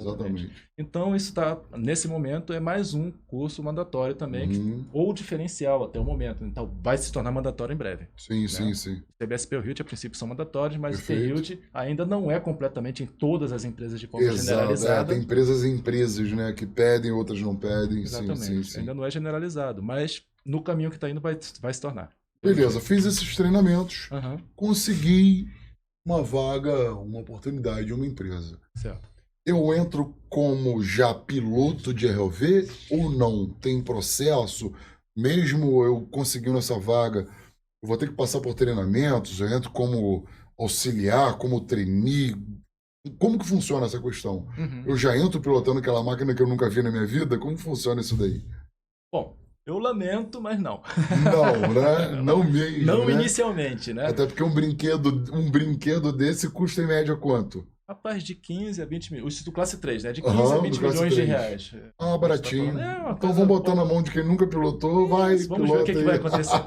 Então, isso está, nesse momento, é mais um curso mandatório também, ou diferencial até o momento. Então, vai se tornar mandatório em breve. Sim. O CBSP e o HILT, a princípio, são mandatórios, mas o T-HILT ainda não é completamente em todas as empresas de forma generalizada. Tem empresas e empresas, né, que pedem, outras não pedem. Exatamente. Sim. Ainda não é generalizado, mas no caminho que está indo vai se tornar. Beleza, fiz esses treinamentos, consegui uma vaga, uma oportunidade em uma empresa. Certo. Eu entro como já piloto de ROV ou não? Tem processo? Mesmo eu conseguindo essa vaga, eu vou ter que passar por treinamentos? Eu entro como auxiliar, como trainee? Como que funciona essa questão? Eu já entro pilotando aquela máquina que eu nunca vi na minha vida? Como funciona isso daí? Bom, eu lamento, mas não. Não, né? Não mesmo. Não né? Inicialmente, né? Até porque um brinquedo desse custa em média quanto? Rapaz, de 15 a 20 milhões. Isso do classe 3, né? De 15 a 20 milhões de reais. Baratinho. Então coisa... vamos botar na mão de quem nunca pilotou, vai. Vamos ver o que vai acontecer.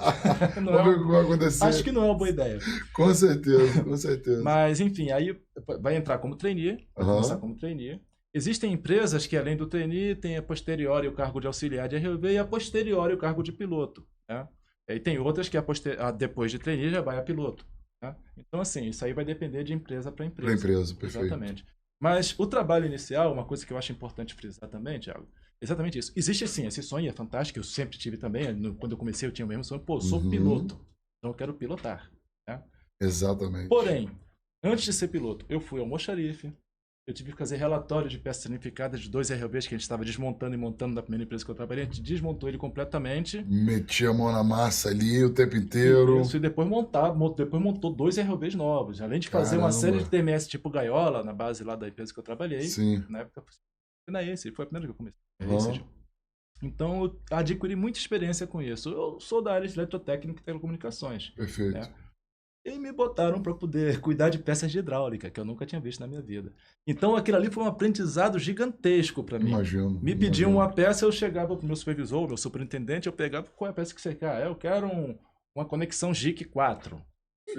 Vamos ver o que vai acontecer. Acho que não é uma boa ideia. Com certeza. Mas, enfim, aí vai entrar como trainee, vai começar como trainee. Existem empresas que, além do trainee, tem a posteriori o cargo de auxiliar de RV e a posteriori o cargo de piloto. Né? E tem outras que depois de trainee já vai a piloto. Né? Então, assim, isso aí vai depender de empresa para empresa. Para empresa, perfeito. Exatamente. Mas o trabalho inicial, uma coisa que eu acho importante frisar também, Thiago, exatamente isso. Existe, sim, esse sonho, é fantástico, eu sempre tive também. Quando eu comecei, eu tinha o mesmo sonho. Pô, sou piloto, então eu quero pilotar. Né? Exatamente. Porém, antes de ser piloto, eu fui ao Mocharife. Eu tive que fazer relatório de peças danificadas de 2 ROVs que a gente estava desmontando e montando na primeira empresa que eu trabalhei. A gente desmontou ele completamente. Meti a mão na massa ali o tempo inteiro. Isso, e depois montou 2 ROVs novos. Além de fazer uma série de TMS tipo gaiola na base lá da empresa que eu trabalhei. Sim. Na época foi na Ace, foi a primeira que eu comecei. Então eu adquiri muita experiência com isso. Eu sou da área de eletrotécnica e telecomunicações. Perfeito. Né? E me botaram para poder cuidar de peças de hidráulica, que eu nunca tinha visto na minha vida. Então aquilo ali foi um aprendizado gigantesco para mim. Imagino. Me pediam uma peça, eu chegava para o meu supervisor, meu superintendente, eu pegava, qual é a peça que você quer? Eu quero uma conexão GIC 4.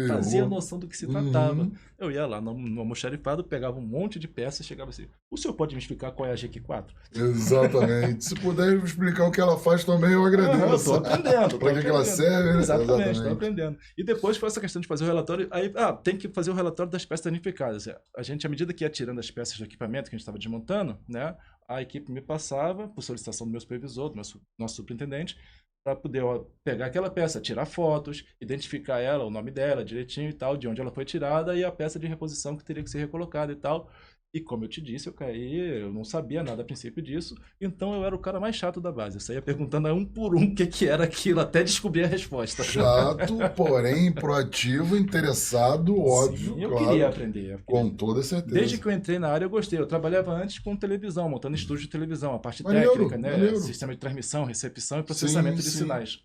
fazia Ferrou. noção do que se tratava. Uhum. Eu ia lá no almoxarifado, pegava um monte de peças e chegava assim, o senhor pode me explicar qual é a GQ4? Exatamente. Se puder me explicar o que ela faz também, eu Eu agradeço. tô aprendendo, tô Para que ela aprendendo. serve, né? Exatamente, tô Exatamente. aprendendo. E depois foi essa questão de fazer o relatório. Aí, tem que fazer o relatório das peças danificadas. A gente, à medida que ia tirando as peças do equipamento que a gente estava desmontando, né? A equipe me passava, por solicitação do meu supervisor, nosso superintendente, para poder pegar aquela peça, tirar fotos, identificar ela, o nome dela direitinho e tal, de onde ela foi tirada e a peça de reposição que teria que ser recolocada e tal. E como eu te disse, eu não sabia nada a princípio disso, então eu era o cara mais chato da base. Eu saía perguntando a um por um o que era aquilo, até descobrir a resposta. Chato, porém proativo, interessado, óbvio, Sim, eu claro. queria aprender. Com toda certeza. Desde que eu entrei na área, eu gostei. Eu trabalhava antes com televisão, montando estúdio de televisão, a parte Maneiro, técnica, né? maneiro. Sistema de transmissão, recepção e processamento de sim. sinais.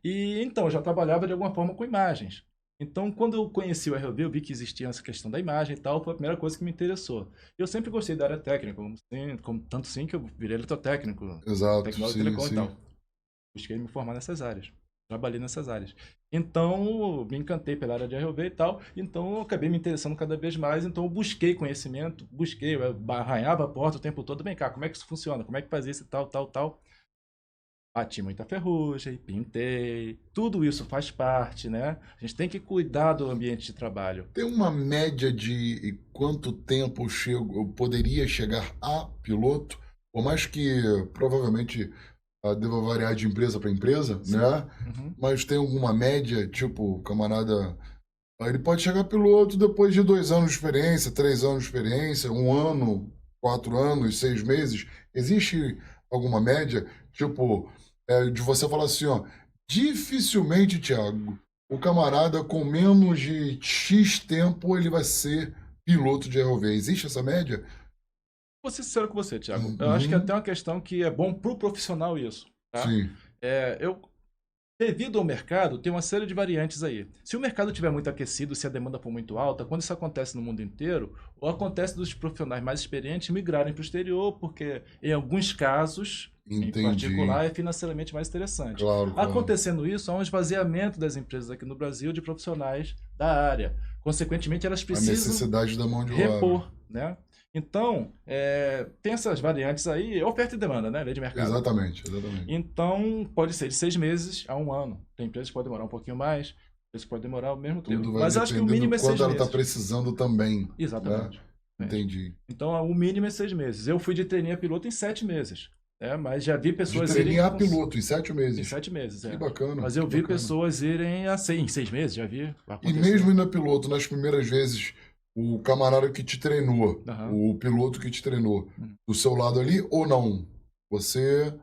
E então, eu já trabalhava de alguma forma com imagens. Então, quando eu conheci o ROV, eu vi que existia essa questão da imagem e tal, foi a primeira coisa que me interessou. Eu sempre gostei da área técnica, tanto sim que eu virei eletrotécnico, Exato, tecnólogo sim, telecom e sim. tal. Busquei me formar nessas áreas. Trabalhei nessas áreas. Então, me encantei pela área de ROV e tal, então eu acabei me interessando cada vez mais, então eu busquei conhecimento, eu arranhava a porta o tempo todo, vem cá, como é que isso funciona, como é que faz isso e tal, tal, tal. Bati muita ferrugem, pintei, tudo isso faz parte, né? A gente tem que cuidar do ambiente de trabalho. Tem uma média de quanto tempo eu poderia chegar a piloto, por mais que provavelmente deva variar de empresa para empresa, Sim. né? Uhum. Mas tem alguma média, tipo, o camarada, ele pode chegar piloto depois de 2 anos de experiência, 3 anos de experiência, 1 ano, 4 anos, 6 meses. Existe alguma média, tipo, de você falar assim, ó, dificilmente, Thiago, o camarada com menos de X tempo ele vai ser piloto de ROV. Existe essa média? Vou ser sincero com você, Thiago. Uhum. Eu acho que é até uma questão que é bom pro profissional isso, tá? Sim. Devido ao mercado, tem uma série de variantes aí. Se o mercado estiver muito aquecido, se a demanda for muito alta, quando isso acontece no mundo inteiro, ou acontece dos profissionais mais experientes migrarem para o exterior, porque em alguns casos, Entendi. em particular, é financeiramente mais interessante. Claro. Acontecendo isso, há um esvaziamento das empresas aqui no Brasil de profissionais da área. Consequentemente, elas A precisam necessidade da mão de obra. repor, né? Então, tem essas variantes aí, oferta e demanda, né? Lei de mercado. Exatamente. Então, pode ser de 6 meses a 1 ano. Tem empresas que podem demorar um pouquinho mais, empresas que podem demorar o mesmo tempo. Tudo vai Mas acho que o mínimo é 6 quando ela meses. está precisando também. Exatamente. Né? Entendi. Então, o mínimo é 6 meses. Eu fui de trainee a piloto em 7 meses. Mas já vi pessoas de trainee a piloto em 7 meses. Em 7 meses, Que bacana. Mas eu vi pessoas irem em 6 meses, já vi acontecer. E mesmo indo a piloto, nas primeiras vezes, o camarada que te treinou, o piloto que te treinou, do seu lado ali, ou não? Você,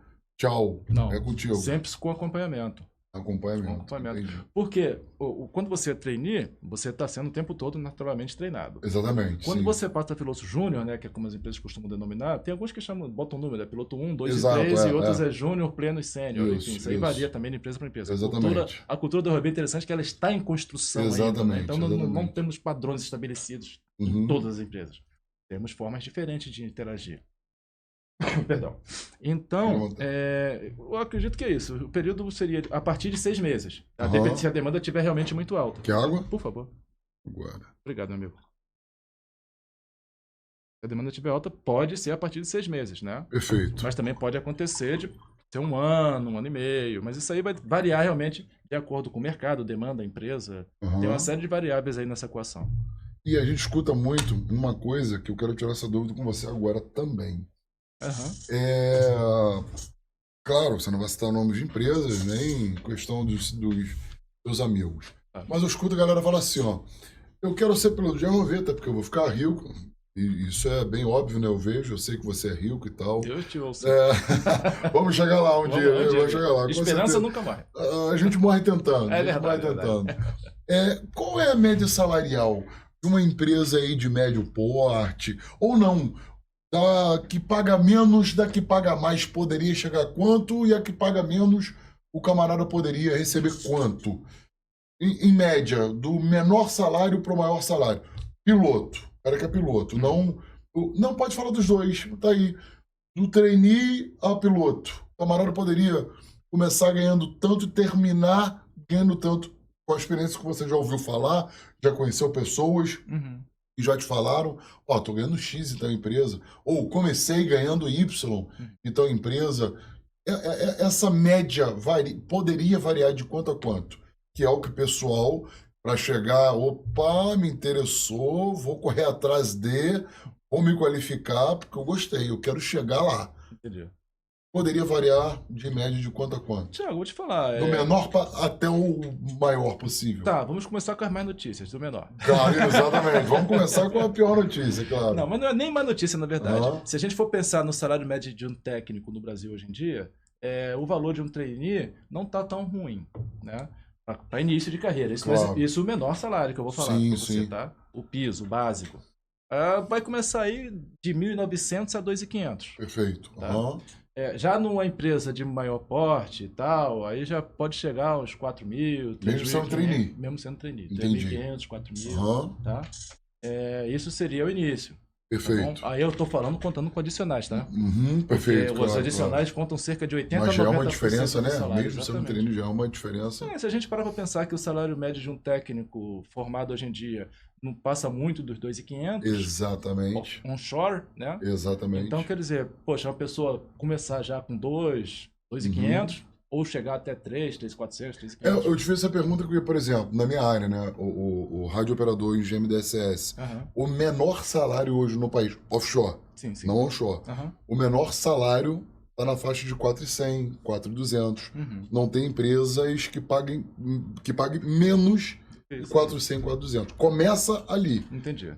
tchau, não, é contigo. Sempre com acompanhamento. Acompanhamento. Porque quando você é trainee, você está sendo o tempo todo naturalmente treinado. Exatamente. Quando você passa a piloto júnior, né, que é como as empresas costumam denominar, tem alguns que botam número, piloto 1, 2 e 3, e outros é júnior, pleno e sênior. Enfim, isso aí varia também de empresa para empresa. Exatamente. A cultura do ROV é interessante que ela está em construção ainda, né? Então não temos padrões estabelecidos em todas as empresas. Temos formas diferentes de interagir. Perdão. Então, eu acredito que é isso. O período seria a partir de 6 meses. Se a demanda estiver realmente muito alta. Quer água? Por favor. Agora. Obrigado, meu amigo. Se a demanda estiver alta, pode ser a partir de 6 meses, né? Perfeito. Mas também pode acontecer de ser 1 ano, 1 ano e meio. Mas isso aí vai variar realmente de acordo com o mercado, demanda, empresa. Tem uma série de variáveis aí nessa equação. E a gente escuta muito uma coisa que eu quero tirar essa dúvida com você agora também. Claro, você não vai citar nomes de empresas, nem questão dos seus amigos. Mas eu escuto a galera falar assim, ó, eu quero ser piloto de ROV, até porque eu vou ficar rico. E isso é bem óbvio, né? Eu sei que você é rico e tal. Deus te ouça. Vamos chegar lá um dia. Vamos chegar lá. Esperança nunca morre. A gente morre tentando. É verdade. Qual é a média salarial de uma empresa aí de médio porte? Ou não? Da que paga menos, da que paga mais poderia chegar a quanto? E a que paga menos, o camarada poderia receber quanto? Em média, do menor salário para o maior salário. Piloto. Cara que é piloto. Não pode falar dos dois. Tá aí. Do trainee a piloto. O camarada poderia começar ganhando tanto e terminar ganhando tanto. com a experiência que você já ouviu falar, já conheceu pessoas Uhum. e já te falaram, ó, tô ganhando X em tal empresa, ou comecei ganhando Y em tal empresa. Essa média poderia variar de quanto a quanto? Que é o que o pessoal, para chegar, opa, me interessou, vou correr atrás vou me qualificar, porque eu gostei, eu quero chegar lá. Entendi. Poderia variar de média de quanto a quanto? Tiago, vou te falar. Do menor até o maior possível. Tá, vamos começar com as mais notícias, do menor. Claro, exatamente. Vamos começar com a pior notícia, claro. Não, mas não é nem má notícia, na verdade. Ah. Se a gente for pensar no salário médio de um técnico no Brasil hoje em dia, o valor de um trainee não tá tão ruim, né? Para início de carreira. Isso, Claro. isso é o menor salário que eu vou falar Sim, para você, sim. tá? O piso, o básico. Vai começar aí de 1.900 a 2.500. Perfeito. Tá? Aham. Já numa empresa de maior porte e tal, aí já pode chegar aos 4.000, 3.000. Mesmo sendo trainee. Mesmo sendo trainee. Entendi. 3.500, 4.000, Aham. tá? Isso seria o início. Perfeito. Tá bom? Aí eu tô falando contando com adicionais, tá? Uhum, perfeito. Porque os claro, adicionais contam cerca de 80 Mas a 90% já é uma diferença, do né? salário. Mesmo sendo Exatamente. treino, já é uma diferença. Se a gente parar para pensar que o salário médio de um técnico formado hoje em dia não passa muito dos 2.500, Exatamente. onshore, né? Exatamente. Então, quer dizer, poxa, uma pessoa começar já com 2.500, ou chegar até 3.400, 3.500. Eu te fiz essa pergunta porque, por exemplo, na minha área, né? O radiooperador em GMDSS, o menor salário hoje no país, offshore, Sim, sim. não onshore, o menor salário está na faixa de 4.100, 4.200. Não tem empresas que paguem menos de 4.100, 4.200. Começa ali. Entendi.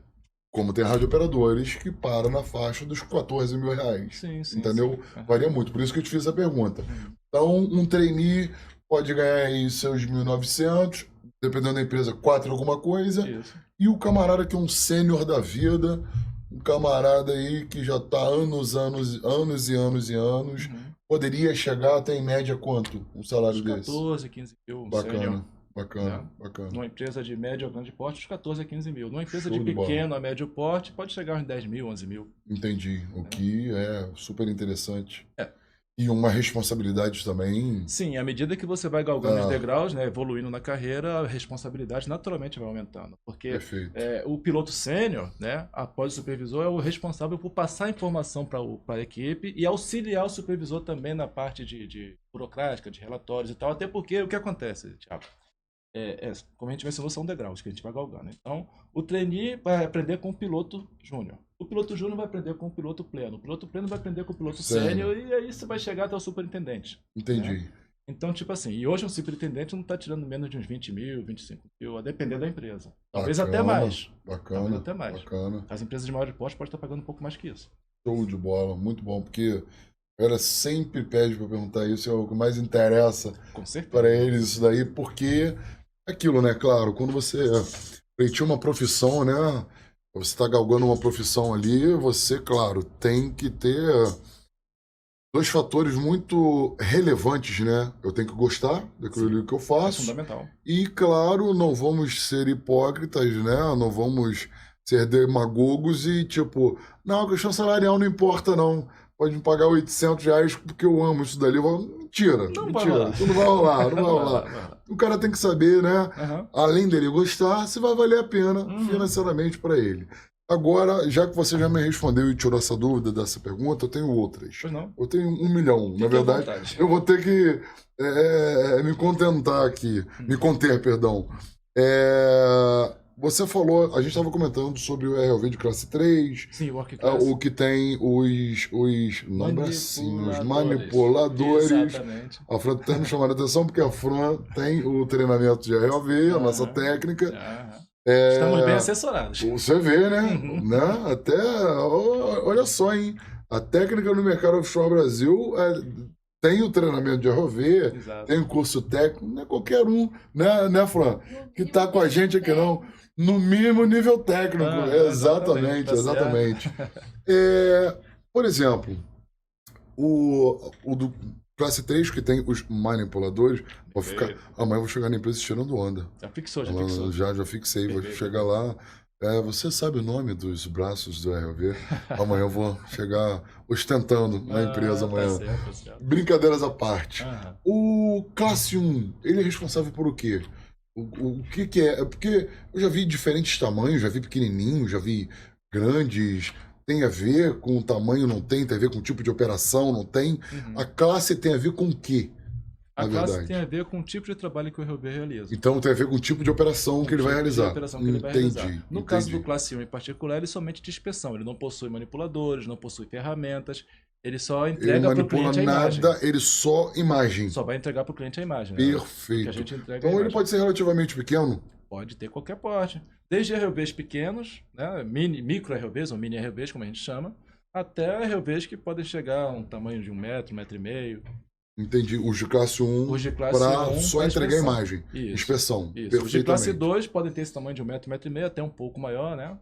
Como tem radiooperadores que param na faixa dos 14 mil reais. Sim, sim. Entendeu? Sim. Varia muito. Por isso que eu te fiz essa pergunta. Então, um trainee pode ganhar aí seus 1.900, dependendo da empresa, 4 alguma coisa. Isso. E o camarada que é um sênior da vida, um camarada aí que já está anos e anos, poderia chegar até em média quanto um salário desse? 14, 15 mil. Bacana. Bacana. Numa empresa de médio ou grande porte, uns 14 a 15 mil. Numa empresa de pequeno a médio porte, pode chegar uns 10 mil, 11 mil. Entendi. O que é super interessante. E uma responsabilidade também. Sim, à medida que você vai galgando os degraus, né, evoluindo na carreira, a responsabilidade naturalmente vai aumentando. Porque o piloto sênior, né, após o supervisor, é o responsável por passar a informação para a equipe e auxiliar o supervisor também na parte de burocrática, de relatórios e tal. Até porque o que acontece, Thiago? Como a gente mencionou, são degraus que a gente vai galgando. Então, o trainee vai aprender com o piloto júnior. O piloto júnior vai aprender com o piloto pleno. O piloto pleno vai aprender com o piloto sênior. E aí você vai chegar até o superintendente. Entendi. Né? Então, tipo assim, e hoje um superintendente não está tirando menos de uns 20 mil, 25 mil, a depender da empresa. Talvez até mais. Bacana. Talvez até mais. Bacana. As empresas de maior porte podem estar pagando um pouco mais que isso. Show de bola. Muito bom, porque a galera sempre pede para perguntar isso, é o que mais interessa para eles isso daí, porque aquilo, né? Claro, quando você pleiteia uma profissão, né? Você está galgando uma profissão ali, você, claro, tem que ter dois fatores muito relevantes, né? Eu tenho que gostar daquilo que eu faço. É fundamental. E, claro, não vamos ser hipócritas, né? Não vamos ser demagogos e, tipo, não, a questão salarial não importa, não. Pode me pagar 800 reais porque eu amo isso dali. Mentira. Isso não vai rolar. O cara tem que saber, né? Além dele gostar, se vai valer a pena financeiramente para ele. Agora, já que você já me respondeu e tirou essa dúvida dessa pergunta, eu tenho outras. Pois não. Eu tenho 1 milhão. Na verdade, eu vou ter que me contentar aqui. Me conter, perdão. Você falou, a gente estava comentando sobre o RLV de classe 3. Sim, o Work Class. O que tem os manipuladores. Exatamente. A Fran tem me chamado a atenção porque a Fran tem o treinamento de RLV, a nossa técnica. Estamos bem assessorados. Você vê, né? Até, olha só, hein? A técnica no mercado offshore Brasil tem o treinamento de RLV, tem o curso técnico, não é qualquer um, né, Fran? Que tá com a gente aqui, não. No mínimo nível técnico. Exatamente. Por exemplo, o do classe 3, que tem os manipuladores, amanhã eu vou chegar na empresa tirando onda. Já fixou. Já fixei, vou chegar lá. Você sabe o nome dos braços do RLV? Amanhã eu vou chegar ostentando na empresa amanhã. Tá certo. Brincadeiras à parte. O classe 1, ele é responsável por o quê? O que que é? É porque eu já vi diferentes tamanhos, já vi pequenininho, já vi grandes. Tem a ver com o tamanho, não tem? Tem a ver com o tipo de operação, não tem? A Uhum. classe tem a ver com o quê, A na classe tem a verdade? ver com o tipo de trabalho que o RB realiza. Então tem a ver com o tipo de operação Com que o ele vai tipo de realizar. operação que ele vai realizar. Entendi, No caso do entendi. classe 1 em particular, ele é somente de inspeção. Ele não possui manipuladores, não possui ferramentas. Ele só Ele não entrega para o manipula cliente a imagem. nada, ele só imagem. Só vai entregar para o cliente a imagem, né? O que a Perfeito. gente entrega é a Então ele imagem. pode ser relativamente pequeno? Pode ter qualquer porte. Desde RBs pequenos, né? Micro RBs ou mini RBs, como a gente chama, até RBs que podem chegar a um tamanho de 1 metro e meio. Entendi. Os de classe 1 Os de classe para 1 só para entregar a inspeção. imagem. Isso. Inspeção. Isso. Os de classe Perfeitamente. 2 podem ter esse tamanho de 1 meio, até um pouco maior, né?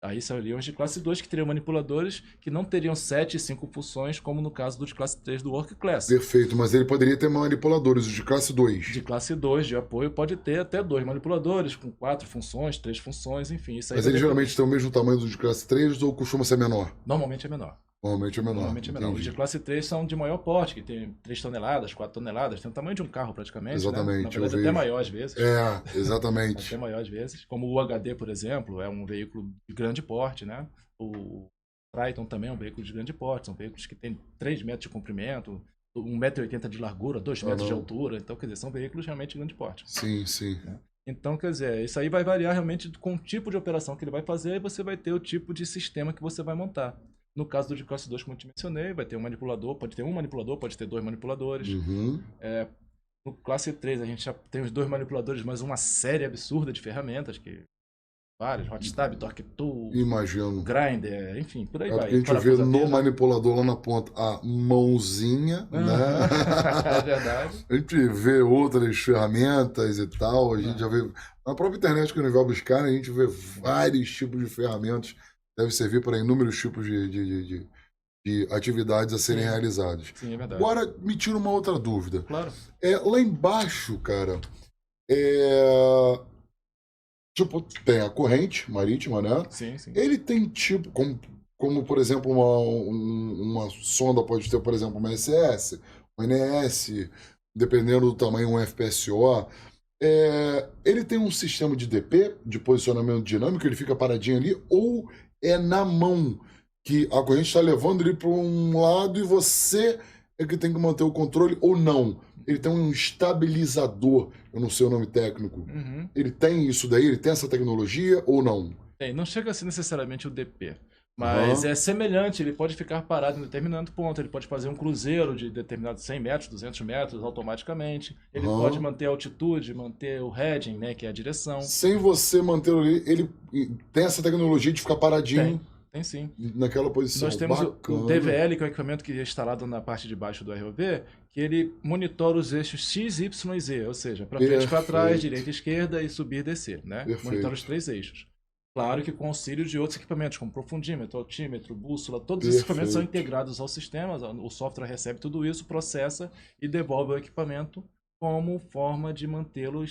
Aí seriam os de classe 2 que teriam manipuladores que não teriam 7 e 5 funções, como no caso do de classe 3 do Work Class. Perfeito, mas ele poderia ter manipuladores, os de classe 2. De classe 2 de apoio pode ter até 2 manipuladores, com 4 funções, 3 funções, enfim. Isso aí Mas vai eles depender. geralmente têm o mesmo tamanho dos de classe 3 ou costuma ser menor? Normalmente é menor. Normalmente é menor. Normalmente é menor. Os de Entendi. classe 3 são de maior porte, que tem 3 toneladas, 4 toneladas, tem o tamanho de um carro praticamente, Exatamente, né? Na eu verdade, até vejo. maior às vezes. É, Até exatamente. maior às vezes. Como o HD, por exemplo, é um veículo de grande porte, né? O Triton também é um veículo de grande porte, são veículos que têm 3 metros de comprimento, 1,80 m de largura, 2 metros de altura, então, quer dizer, são veículos realmente de grande porte. Sim, sim. Então, quer dizer, isso aí vai variar realmente com o tipo de operação que ele vai fazer e você vai ter o tipo de sistema que você vai montar. No caso do de classe 2, como eu te mencionei, vai ter um manipulador, pode ter um manipulador, pode ter 2 manipuladores. Uhum. No classe 3 a gente já tem os 2 manipuladores, mas uma série absurda de ferramentas, que várias, Hotstab, Torque Tool, Imagino. Grinder, enfim, por aí É vai. porque a gente vê no manipulador lá na ponta a mãozinha, né? É verdade. A gente vê outras ferramentas e tal, a gente já vê. Na própria internet, quando a gente vai buscar, a gente vê vários tipos de ferramentas, deve servir para inúmeros tipos de atividades a serem Sim. realizadas. Sim, é verdade. Agora, me tira uma outra dúvida. Claro. Lá embaixo, cara, tipo, tem a corrente marítima, né? Sim, sim. Ele tem tipo, como por exemplo, uma sonda pode ter, por exemplo, uma SS, uma NS, dependendo do tamanho, um FPSO. Ele tem um sistema de DP, de posicionamento dinâmico, ele fica paradinho ali, ou é na mão que a corrente está levando ele para um lado e você é que tem que manter o controle, ou não? Ele tem um estabilizador, eu não sei o nome técnico. Uhum. Ele tem isso daí? Ele tem essa tecnologia ou não? Tem, não chega a ser necessariamente o DP, mas é semelhante, ele pode ficar parado em determinado ponto, ele pode fazer um cruzeiro de determinados 100 metros, 200 metros automaticamente, ele pode manter a altitude, manter o heading, né, que é a direção. Sem você manter ele tem essa tecnologia de ficar paradinho? Tem sim. Naquela posição. Nós temos o DVL, que é o equipamento que é instalado na parte de baixo do ROV, que ele monitora os eixos X, Y e Z, ou seja, para frente e para trás, direita e esquerda e subir e descer, né? Monitora os 3 eixos. Claro que com auxílio de outros equipamentos, como profundímetro, altímetro, bússola, todos esses equipamentos são integrados ao sistema, o software recebe tudo isso, processa e devolve ao equipamento como forma de mantê-lo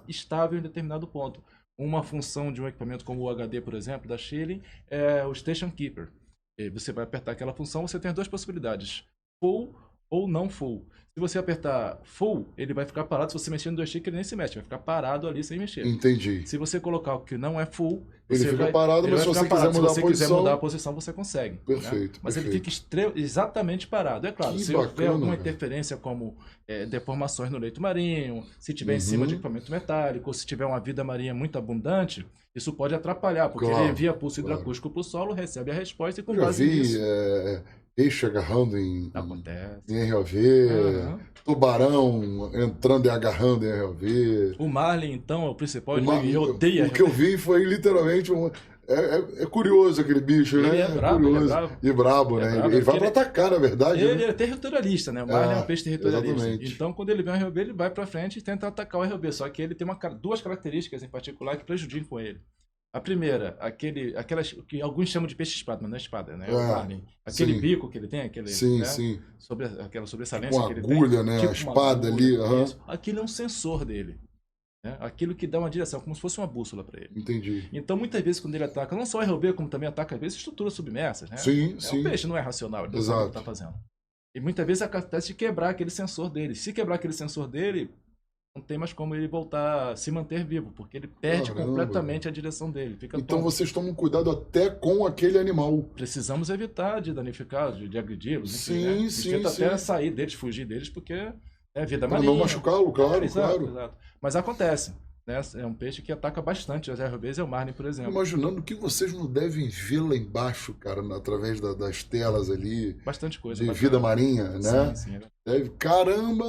estável em determinado ponto. Uma função de um equipamento como o HD, por exemplo, da Schilling, é o Station Keeper. E você vai apertar aquela função, você tem 2 possibilidades, full ou não full. Se você apertar full, ele vai ficar parado. Se você mexer no joystick, ele nem se mexe, vai ficar parado ali sem mexer. Entendi. Se você colocar o que não é full, ele fica parado, mas se você quiser mudar a posição, você consegue. Perfeito. Né? Mas ele fica exatamente parado. É claro, se houver alguma interferência como deformações no leito marinho, se tiver em cima de equipamento metálico, ou se tiver uma vida marinha muito abundante, isso pode atrapalhar, porque ele envia pulso hidroacústico para o solo, recebe a resposta e com base nisso... Peixe agarrando em ROV, tubarão entrando e agarrando em ROV. O Marlin, então, é o principal, ele odeia. O que eu vi foi literalmente é curioso aquele bicho, né? Ele é brabo, curioso. Ele é brabo. E brabo, né? Ele vai para atacar, na verdade. Ele é territorialista, né? O Marlin é um peixe territorialista. Exatamente. Então, quando ele vê um ROV, ele vai para frente e tenta atacar o ROV. Só que ele tem 2 características em particular que prejudicam ele. A primeira, aquelas que alguns chamam de peixe-espada, mas não é espada, né? Aquele bico que ele tem, aquela sobressalência com que ele agulha, tem. Né? Tipo a espada ali. Aquilo é um sensor dele. Né? Aquilo que dá uma direção, como se fosse uma bússola para ele. Entendi. Então, muitas vezes, quando ele ataca, não só o ROV, como também ataca, às vezes, estruturas submersas. Né? Sim. O peixe não é racional, ele não sabe o que está fazendo. E muitas vezes acontece de quebrar aquele sensor dele. Se quebrar aquele sensor dele, não tem mais como ele voltar a se manter vivo, porque ele perde Caramba. completamente a direção dele. Fica Então tonto. vocês tomam cuidado até com aquele animal. Precisamos evitar de danificar, de agredi-los, enfim, Sim, né? A gente sim, tenta sim. até sair deles, fugir deles, porque é vida Para marinha. não machucá-lo, claro, Exato, claro. exato. Mas acontece, né? É um peixe que ataca bastante as RBs e o marlin, por exemplo. Imaginando o que vocês não devem ver lá embaixo, cara, através das telas ali, Bastante coisa. de bacana. vida marinha, né? Sim, sim. Deve, caramba,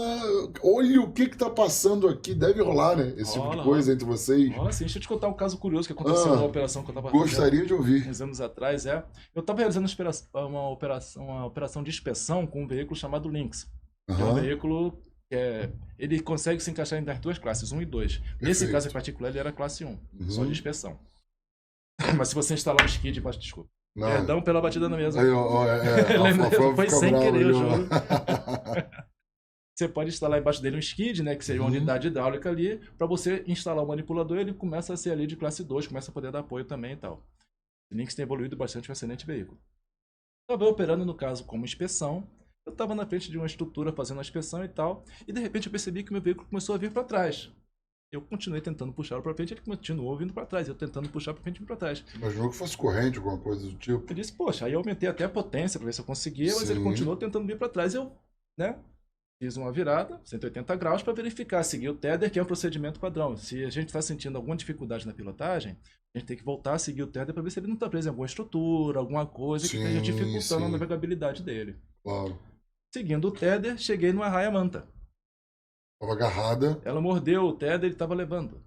olha o que tá passando aqui. Deve rolar, né? Esse tipo de Rola, coisa entre vocês. Olha, assim, deixa eu te contar um caso curioso que aconteceu numa operação que eu estava Gostaria de ouvir. uns anos atrás. Eu estava realizando uma operação de inspeção com um veículo chamado Lynx. Que é um Aham. veículo que ele consegue se encaixar nas duas classes, 1 e 2. Nesse Perfeito. caso em particular, ele era classe 1, só Uhum. de inspeção. Mas se você instalar um skid, desculpa. Não. Perdão pela batida na mesa. Aí, ó, a Flávia Foi fica sem brava querer, ali, eu ó. juro. Você pode instalar embaixo dele um skid, né, que seria uma Uhum. unidade hidráulica ali. Para você instalar o manipulador, ele começa a ser ali de classe 2, começa a poder dar apoio também e tal. O Lynx tem evoluído bastante, um excelente veículo. Estava operando, no caso, como inspeção. Eu estava na frente de uma estrutura fazendo a inspeção e tal. E de repente eu percebi que o meu veículo começou a vir para trás. Eu continuei tentando puxá-lo para frente, ele continuou vindo para trás. Eu tentando puxar para frente e vindo para trás. Imaginou que fosse corrente, alguma coisa do tipo. Eu disse, poxa, aí eu aumentei até a potência para ver se eu conseguia, mas ele Sim. continuou tentando vir para trás. Eu, né, fiz uma virada, 180 graus, para verificar, seguir o tether, que é um procedimento padrão. Se a gente está sentindo alguma dificuldade na pilotagem, a gente tem que voltar a seguir o tether para ver se ele não está preso em alguma estrutura, alguma coisa que esteja Sim, dificultando a sim. navegabilidade dele. Claro. Seguindo o tether, cheguei numa raia-manta. Tava agarrada. Ela mordeu o tether e ele estava levando.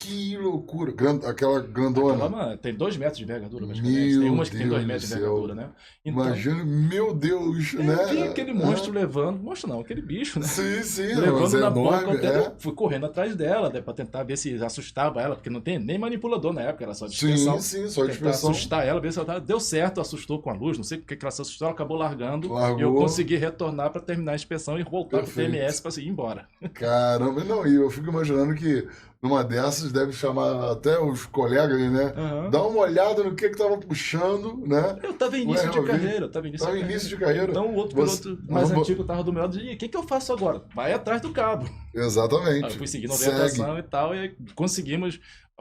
Que loucura. Aquela grandona. Aquela, tem 2 metros de envergadura, Meu praticamente. Tem umas que tem 2 Deus metros de do céu. envergadura, né? Então, Imagina, meu Deus, eu né? vi aquele monstro levando. Monstro não, aquele bicho, né? Sim, sim. Levando mas é na boca, enorme, até é. fui correndo atrás dela, né, pra tentar ver se assustava ela, porque não tem nem manipulador na época, era só de Sim, inspeção. sim, só de Tentar inspeção. assustar ela, ver se ela tava... Deu certo, assustou com a luz, não sei porque que ela se assustou, ela acabou largando. Largou. E eu consegui retornar pra terminar a inspeção e voltar Perfeito. pro TMS pra ir embora. Caramba, não, e eu fico imaginando que numa dessas deve chamar até os colegas, né? Aham. Dá uma olhada no que tava puxando, né? Eu tava em início Ué, de eu vi. carreira, Tava em início de carreira. Então o outro Você- piloto mais Vamos- antigo tava do meu lado e disse, o que que eu faço agora? Vai atrás do cabo. Aí Exatamente. eu fui seguindo a Segue. orientação e tal, e conseguimos,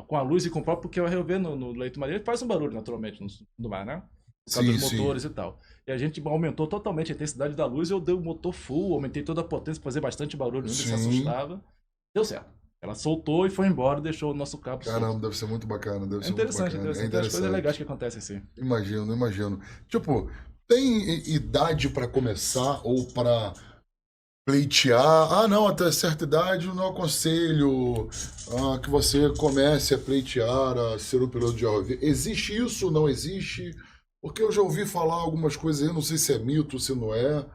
com a luz e com o próprio, porque o ROV no leito marinho ele faz um barulho naturalmente no mar, né? Por causa Sim, dos sim. motores e tal. E a gente aumentou totalmente a intensidade da luz, eu dei o motor full, aumentei toda a potência para fazer bastante barulho, ele se Sim. assustava. Deu certo. Ela soltou e foi embora, deixou o nosso cabo solto. Caramba, deve ser muito bacana. Deve É ser muito interessante, bacana. interessante. Tem as coisas legais que acontecem assim. Imagino, imagino. Tipo, tem idade pra começar ou pra pleitear? Ah, não, até certa idade eu não aconselho que você comece a pleitear, a ser um piloto de ROV. Existe isso? Não existe? Porque eu já ouvi falar algumas coisas, eu não sei se é mito, se não é.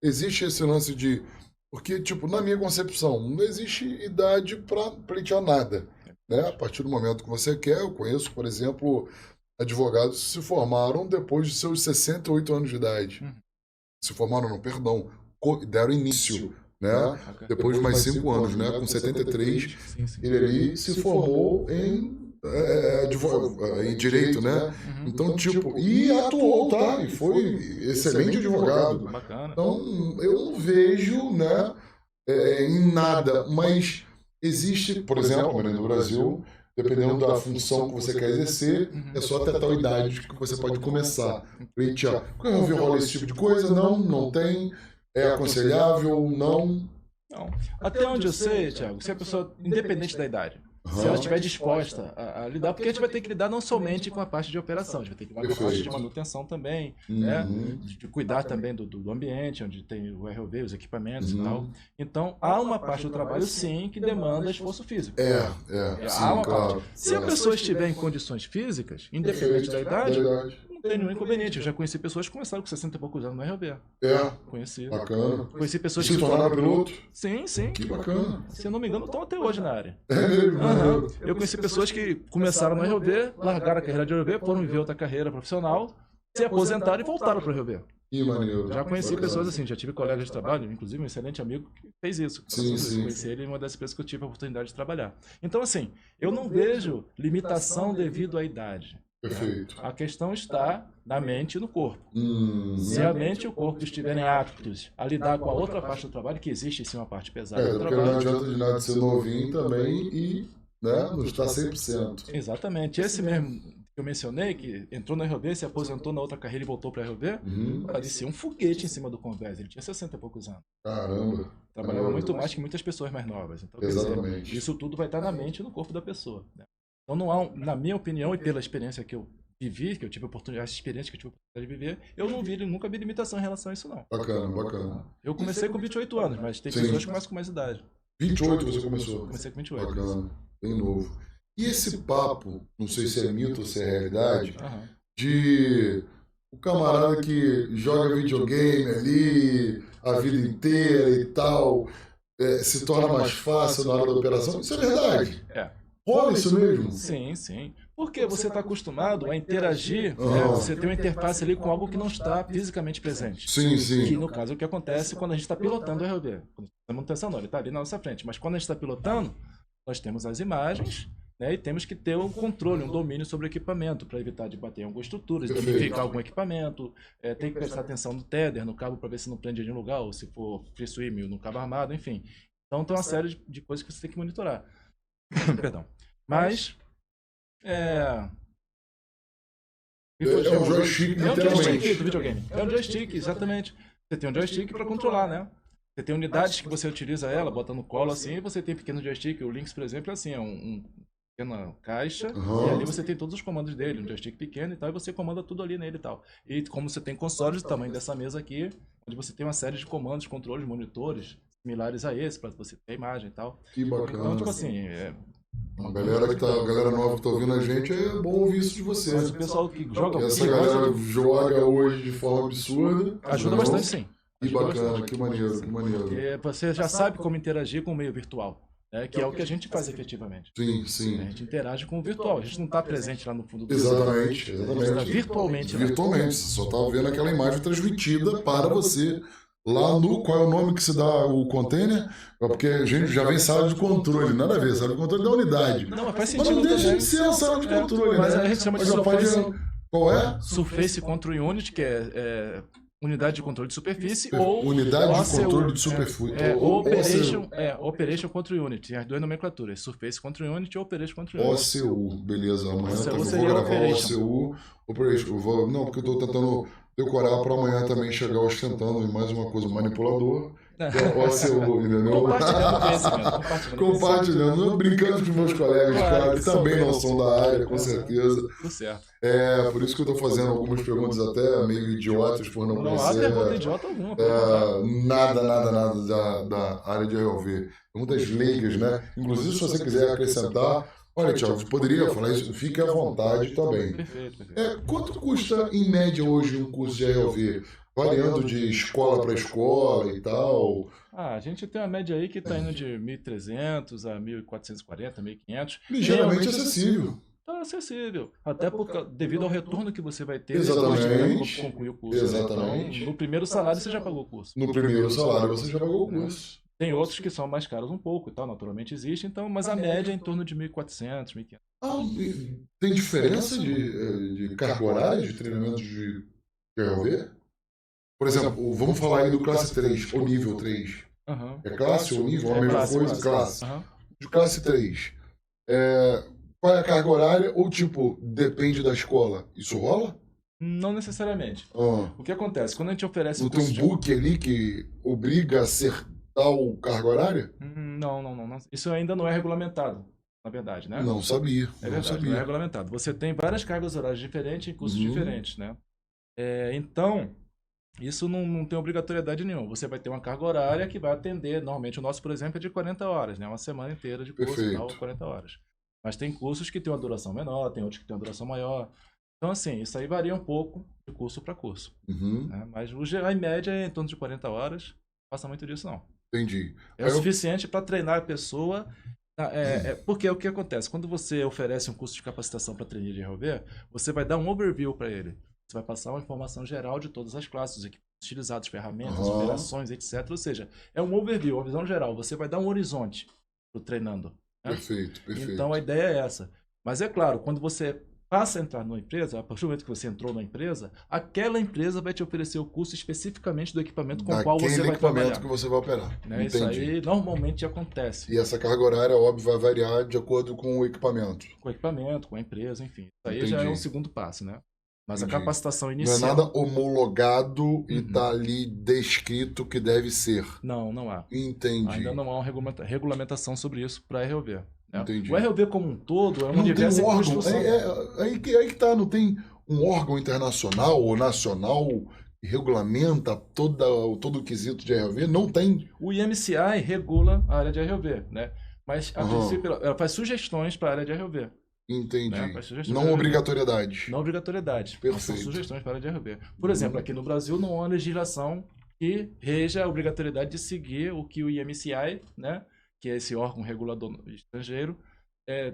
Existe esse lance de... Porque, tipo, na minha concepção, não existe idade pra pleitear nada, né? A partir do momento que você quer, eu conheço, por exemplo, advogados que se formaram depois de seus 68 anos de idade. Uhum. Se formaram, não, perdão, deram início, né? Depois de mais 5 anos, né? Com 73, Sim, sim. ele ali se formou em direito, né? Uhum. Então, tipo, e atuou, tá? E foi excelente advogado. Bacana. Então, eu não vejo, né, em nada, mas existe, por exemplo, no Brasil, dependendo da função que você quer exercer, é só até tal idade que você pode começar. Pleitear. Quando rola esse tipo de coisa, não tem, é aconselhável, não. Não. Até onde eu sei, Thiago, se a pessoa, independente da idade, se ela estiver disposta a lidar, porque a gente vai ter que lidar não somente com a parte de operação, a gente vai ter que lidar com a parte de Perfeito. manutenção também, né? Uhum. De cuidar também do ambiente, onde tem o ROV, os equipamentos Uhum. e tal. Então, há uma parte do trabalho, sim, que demanda esforço físico. Sim, Há uma claro. parte. Se a pessoa estiver em condições físicas, independente da idade, não tem nenhum inconveniente. Eu já conheci pessoas que começaram com 60 e poucos anos no ROV. Conheci. Bacana. Conheci pessoas Se que... tornaram piloto? Sim, sim. Que bacana. Se eu não me engano, estão até hoje na área. É mesmo, Aham. né? Eu conheci pessoas que começaram no ROV, largaram a carreira de ROV, foram viver outra carreira profissional, se aposentaram e voltaram para o ROV. Que maneiro. Já conheci Bacana. pessoas assim, já tive colegas de trabalho, inclusive um excelente amigo que fez isso. Sim, sim. Conheci ele em uma das empresas que eu tive a oportunidade de trabalhar. Então, assim, eu não vejo limitação devido à idade. Perfeito. A questão está na mente e no corpo. Se a mente e o corpo estiverem aptos a lidar com a outra parte do trabalho, que existe sim uma parte pesada do Porque trabalho. não adianta de nada ser novinho também e, né, não está 100%. Exatamente. Esse mesmo que eu mencionei, que entrou no ROV, se aposentou na outra carreira e voltou para ROV, parecia um foguete em cima do convés. Ele tinha 60 e poucos anos. Caramba. Trabalhava muito mais que muitas pessoas mais novas. Então, quer Exatamente. dizer, isso tudo vai estar na mente e no corpo da pessoa. Né? Então, não há, na minha opinião e pela experiência que eu vivi, que eu tive oportunidade, essa experiência que eu tive oportunidade de viver, eu não vi, nunca vi limitação em relação a isso, não. Bacana, bacana. Eu comecei com 28 anos, mas tem pessoas que começam com mais idade. 28 você começou? Comecei com 28. Bacana, bem novo. E esse papo, não sei se é mito ou se é realidade, de o camarada que joga videogame ali a vida inteira e tal, se torna mais fácil na hora da operação, isso é verdade? Rola isso mesmo? Sim, sim. Porque você está acostumado a interagir, você tem uma interface ali com algo que não está fisicamente presente. Sim, sim. Que no caso é o que acontece quando a gente está pilotando o ROV. Quando a manutenção não, ele está ali na nossa frente. Mas quando a gente está pilotando, nós temos as imagens, né, e temos que ter um controle, um domínio sobre o equipamento, para evitar de bater em algumas estruturas, danificar algum equipamento, tem que prestar atenção no tether, no cabo, para ver se não prende em nenhum lugar, ou se for free swim no cabo armado, enfim. Então tem uma série de coisas que você tem que monitorar. Perdão. Mas é um joystick, é um joystick do videogame. É um joystick, exatamente. Você tem um joystick para controlar, né? Você tem unidades que você utiliza ela, bota no colo assim, e você tem pequeno joystick. O Lynx, por exemplo, é assim, é uma pequena caixa, e ali você tem todos os comandos dele, um joystick pequeno e tal, e você comanda tudo ali nele e tal. E como você tem consoles do tamanho dessa mesa aqui, onde você tem uma série de comandos, controles, monitores, similares a esse, para você ter a imagem e tal. Que bacana. Então, tipo assim, a galera nova que tá ouvindo a gente, é bom ouvir isso de você. Mas o pessoal que joga... Essa galera joga hoje de forma absurda. Ajuda bastante, sim. Que bacana, que maneiro, que maneiro. Porque você já sabe como interagir com o meio virtual, né? Que é o que a gente faz efetivamente. Sim, sim. A gente interage com o virtual, a gente não está presente lá no fundo do Exatamente, A gente está virtualmente lá. Virtualmente, você só está vendo aquela imagem transmitida para você. Lá no, qual é o nome que se dá o container? Porque a gente já vem sala de controle, nada a ver, sala de controle da unidade. Não, mas faz sentido. Mas não deixa de ser uma sala de controle, mas né? a gente chama de Surface. Qual é? Surface Control Unit, que é unidade de controle de superfície, ou unidade de controle de superfície. Operation Control Unit. Tem as duas nomenclaturas, Surface Control Unit e Operation Control Unit. OCU, beleza. Amanhã OCU vou gravar o OCU. Operation. Não, porque eu estou tentando decorar para amanhã também chegar ostentando em mais uma coisa, manipulador. OCU, entendeu? Compartilhando, brincando com os meus colegas, claro, que também não são da área, com certeza. Tudo certo. Por isso que eu estou fazendo algumas perguntas até meio idiotas, por não conhecer. Não há pergunta idiota alguma. Nada da área de ROV. Perguntas leigas, né? Inclusive, se você quiser acrescentar, olha, Thiago, poderia falar isso, fique à vontade também. Perfeito. Quanto custa, em média, hoje um curso de ROV? Variando de escola para escola e tal. A gente tem uma média aí que está indo de 1.300 a 1.440, 1.500. Ligeiramente acessível. Está acessível. Até devido ao retorno que você vai ter depois de concluir o curso. Exatamente. Então, no primeiro salário você já pagou o curso. No primeiro salário você já pagou o curso. Tem outros que são mais caros um pouco e tal, naturalmente existe, então, mas a média é em torno de 1.400, 1.500. Tem diferença de carga horária de treinamento de ROV? Por exemplo, vamos falar aí do classe 3 ou nível 3. É classe ou nível? A mesma coisa? Classe. De classe 3. Qual é a carga horária? Ou tipo, depende da escola? Isso rola? Não necessariamente. O que acontece? Quando a gente oferece não tem um book ali que obriga a ser tal carga horária? Não. Isso ainda não é regulamentado, na verdade, né? Não sabia. Não é regulamentado. Você tem várias cargas horárias diferentes em cursos diferentes, né? Então, isso não tem obrigatoriedade nenhuma. Você vai ter uma carga horária que vai atender. Normalmente o nosso, por exemplo, é de 40 horas, né? Uma semana inteira de curso e tal, 40 horas. Mas tem cursos que têm uma duração menor, tem outros que têm uma duração maior. Então, assim, isso aí varia um pouco de curso para curso. Né? Mas a média é em torno de 40 horas. Não passa muito disso, não. Entendi. É o suficiente para treinar a pessoa. Porque o que acontece? Quando você oferece um curso de capacitação para trainee de ROV, você vai dar um overview para ele. Você vai passar uma informação geral de todas as classes, equipamentos utilizados, ferramentas, operações, etc. Ou seja, é um overview, uma visão geral. Você vai dar um horizonte para o treinando. Né? Perfeito. Então a ideia é essa. Mas é claro, quando você passa a entrar numa empresa, a partir do momento que você entrou na empresa, aquela empresa vai te oferecer o curso especificamente do equipamento com o qual você vai trabalhar. Que você vai operar. Né? Isso aí normalmente acontece. E essa carga horária, óbvio, vai variar de acordo com o equipamento. Com o equipamento, com a empresa, enfim. Isso aí já é um segundo passo, né? Mas a capacitação inicial... Não é nada homologado e tá ali descrito que deve ser. Não há. Entendi. Ainda não há uma regulamentação sobre isso para a ROV. Né? Entendi. O ROV como um todo é um universo em construção. Aí que tá, não tem um órgão internacional ou nacional que regulamenta todo o quesito de ROV? Não tem. O IMCI regula a área de ROV, né? Mas, a princípio, ela faz sugestões para a área de ROV. Entendi. Né? Não obrigatoriedade. Não obrigatoriedade. Perfeito. São sugestões para a área de ROV. Por exemplo, aqui no Brasil não há legislação que reja a obrigatoriedade de seguir o que o IMCI, né? Que é esse órgão regulador estrangeiro,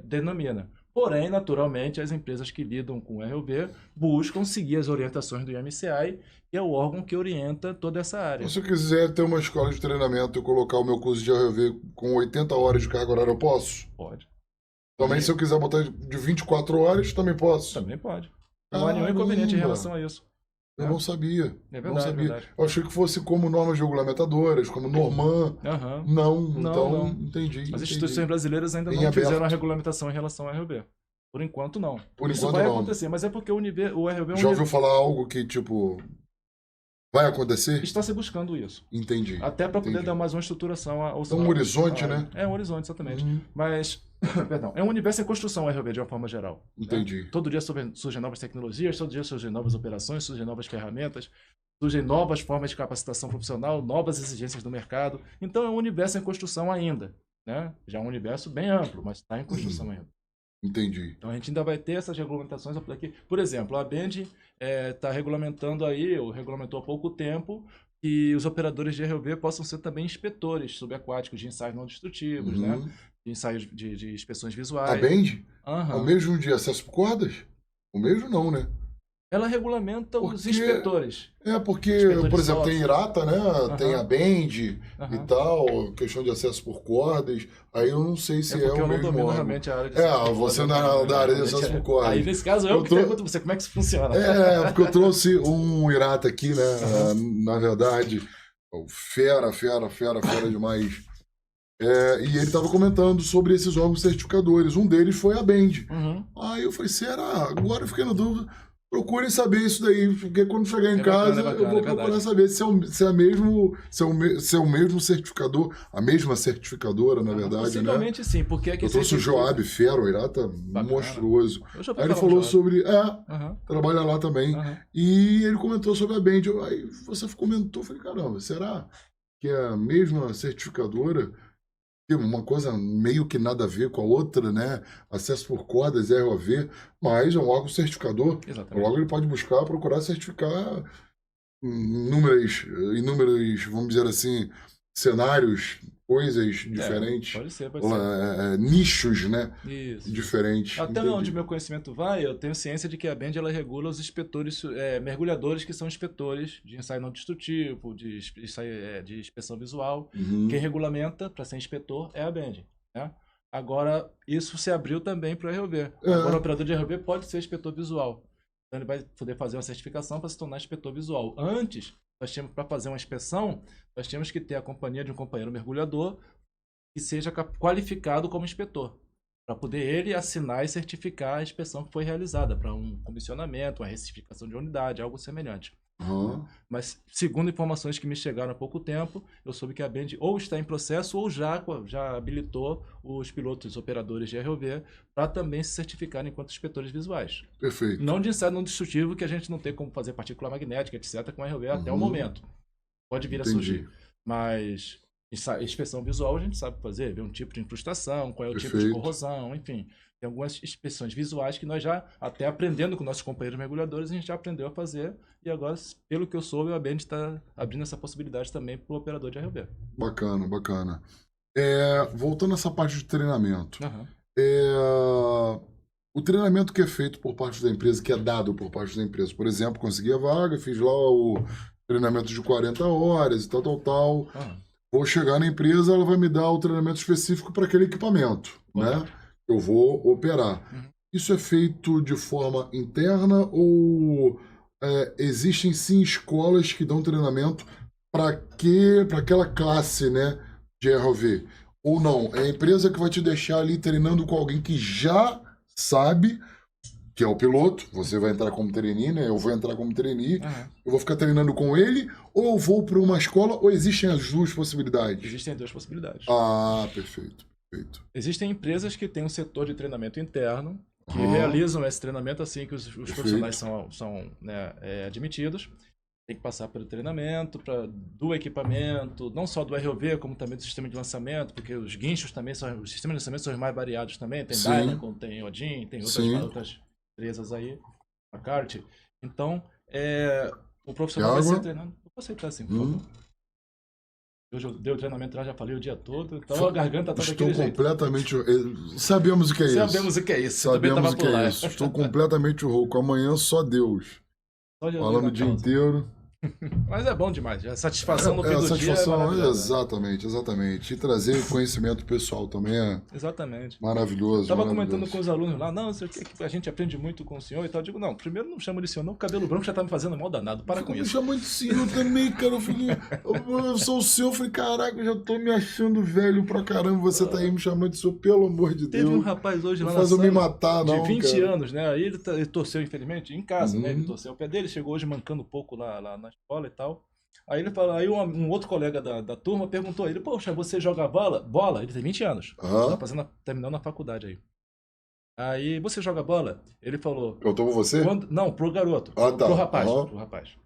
denomina. Porém, naturalmente, as empresas que lidam com o ROV buscam seguir as orientações do IMCI, que é o órgão que orienta toda essa área. Se eu quiser ter uma escola de treinamento e colocar o meu curso de ROV com 80 horas de carga horária, eu posso? Pode. Também, se eu quiser botar de 24 horas, também posso? Também pode. Não há nenhum inconveniente em relação a isso. Eu não sabia. É verdade, não sabia. Verdade. Eu achei que fosse como normas regulamentadoras, como Norman. Não. Entendi. As instituições brasileiras ainda não fizeram a regulamentação em relação ao ROV. Por enquanto, não. Isso vai acontecer, mas é porque o ROV é um... Já ouviu falar algo que, tipo... Vai acontecer? Está se buscando isso. Entendi. Até para poder dar mais uma estruturação ao... É um horizonte, né? É um horizonte, exatamente. Mas... Perdão, é um universo em construção o ROV de uma forma geral. Entendi. Né? Todo dia surgem novas tecnologias, todo dia surgem novas operações, surgem novas ferramentas, surgem novas formas de capacitação profissional, novas exigências do mercado. Então é um universo em construção ainda. Né? Já é um universo bem amplo, mas está em construção ainda. Entendi. Então a gente ainda vai ter essas regulamentações aqui. Por exemplo, a Bend está regulamentando aí, ou regulamentou há pouco tempo, que os operadores de ROV possam ser também inspetores subaquáticos de ensaios não destrutivos, né? De ensaios de inspeções visuais. A Bend? É o mesmo de acesso por cordas? O mesmo não, né? Ela regulamenta os inspetores. Porque, por exemplo, tem IRATA, né? Tem a Bend e tal, questão de acesso por cordas. Aí eu não sei se é o mesmo. Eu não domino realmente a área de acesso por cordas. Você não é da área de acesso por cordas. Aí, nesse caso, eu pergunto você como é que isso funciona. Porque eu trouxe um IRATA aqui, né? Na verdade, fera demais. E ele estava comentando sobre esses órgãos certificadores. Um deles foi a Bend. Aí eu falei, será? Agora eu fiquei na dúvida. Procurem saber isso daí, porque quando chegar em casa, eu vou procurar saber se é o mesmo certificador, a mesma certificadora, na verdade, possivelmente, né? Sim, porque... Eu trouxe o Joab Fera, o Irata, monstruoso. Aí ele falou sobre... trabalha lá também. E ele comentou sobre a Bend. Aí você comentou, eu falei, caramba, será que é a mesma certificadora? Uma coisa meio que nada a ver com a outra, né? Acesso por cordas, ROV, mas é um órgão certificador. Exatamente. Logo ele pode procurar certificar inúmeros, vamos dizer assim, cenários, coisas diferentes. Pode ser. Nichos, né? Isso. Diferentes. Até onde meu conhecimento vai, eu tenho ciência de que a Bend ela regula os inspetores, mergulhadores que são inspetores de ensaio não destrutivo, de inspeção visual. Quem regulamenta para ser inspetor é a Bend. Né? Agora, isso se abriu também para o ROV. Agora, o operador de ROV pode ser inspetor visual. Então, ele vai poder fazer uma certificação para se tornar inspetor visual. Antes, para fazer uma inspeção, nós tínhamos que ter a companhia de um companheiro mergulhador que seja qualificado como inspetor, para poder ele assinar e certificar a inspeção que foi realizada, para um comissionamento, uma rectificação de unidade, algo semelhante. Mas, segundo informações que me chegaram há pouco tempo, eu soube que a Bend ou está em processo ou já habilitou os pilotos operadores de ROV para também se certificarem enquanto inspetores visuais. Perfeito. Não de ensaio não destrutivo, que a gente não tem como fazer partícula magnética, etc., com ROV até o momento. Pode vir a surgir. Mas inspeção visual a gente sabe fazer, ver um tipo de incrustação, qual é o tipo de corrosão, enfim. Tem algumas inspeções visuais que nós já, até aprendendo com nossos companheiros mergulhadores, a gente já aprendeu a fazer. E agora, pelo que eu soube, a Bend está abrindo essa possibilidade também para o operador de ROV. Bacana. Voltando a essa parte de treinamento. O treinamento que é feito por parte da empresa, que é dado por parte da empresa. Por exemplo, consegui a vaga, fiz lá o treinamento de 40 horas e tal. Vou chegar na empresa, ela vai me dar o treinamento específico para aquele equipamento, né? Eu vou operar. Isso é feito de forma interna ou existem sim escolas que dão treinamento para aquela classe, né, de ROV? Ou não? É a empresa que vai te deixar ali treinando com alguém que já sabe, que é o piloto, você vai entrar como trainee, né? Eu vou entrar como trainee, eu vou ficar treinando com ele, ou eu vou para uma escola, ou existem as duas possibilidades? Existem duas possibilidades. Ah, perfeito, perfeito. Existem empresas que têm um setor de treinamento interno, que realizam esse treinamento assim que os profissionais são né, admitidos. Tem que passar pelo treinamento do equipamento, não só do ROV, como também do sistema de lançamento, porque os guinchos também os sistemas de lançamento são os mais variados também. Tem Dynacon, tem Odin, tem outras empresas aí, a Kart. Então, o profissional vai ser treinado. Eu posso aceitar assim, por favor. Hoje eu dei o treinamento lá, já falei o dia todo, então a garganta tá daquele jeito. Estou completamente... Sabemos o que é isso. Sabemos o que é isso. Sabemos o que é isso. Estou completamente rouco. Amanhã só Deus. Falando o dia inteiro. Mas é bom demais. A satisfação no fim do satisfação, dia é exatamente, exatamente. E trazer conhecimento pessoal também é maravilhoso. Estava comentando com os alunos lá, não, sei o que a gente aprende muito com o senhor e tal. Eu digo, não, primeiro não chama de senhor, não, o cabelo branco já tá me fazendo mal danado, para com isso. Me chama de senhor também, cara. Eu sou o senhor, eu falei, caraca, eu já tô me achando velho pra caramba, você tá aí me chamando de senhor, pelo amor de Deus. Teve um rapaz hoje lá na sala, me matar, não, de 20 cara. anos, né? Aí ele torceu, infelizmente, em casa, né? Ele torceu o pé dele, chegou hoje mancando um pouco lá na escola e tal. Aí ele falou, aí um outro colega da turma perguntou a ele, poxa, você joga bola? Ele tem 20 anos. Tá terminando a faculdade aí. Aí, você joga bola? Ele falou... Eu tô com você? Não, pro garoto. Pro rapaz. Pro rapaz.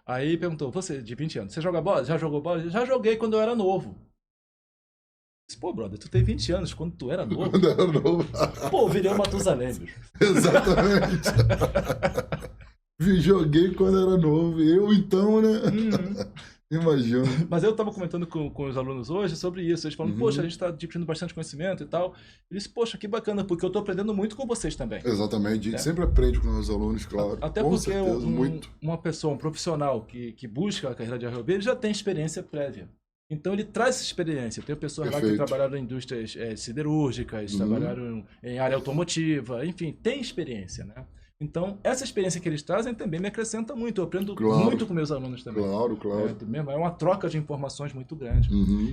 Aí perguntou, você de 20 anos, você joga bola? Já jogou bola? Já joguei quando eu era novo. Disse, pô, brother, tu tem 20 anos quando tu era novo? Quando eu era novo. Pô, virei o Matusalém, bicho. Exatamente. Joguei quando era novo. Eu, então, né? Imagino. Mas eu estava comentando com os alunos hoje sobre isso. Eles falam, poxa, a gente está adquirindo bastante conhecimento e tal. Eu disse, poxa, que bacana, porque eu estou aprendendo muito com vocês também. Exatamente. A gente sempre aprende com os alunos, claro. Até com porque certeza, uma pessoa, um profissional que busca a carreira de ROV, ele já tem experiência prévia. Então ele traz essa experiência. Tem pessoas lá que trabalharam em indústrias siderúrgicas, trabalharam em área automotiva, enfim, tem experiência, né? Então, essa experiência que eles trazem também me acrescenta muito. Eu aprendo muito com meus alunos também. Claro. É uma troca de informações muito grande.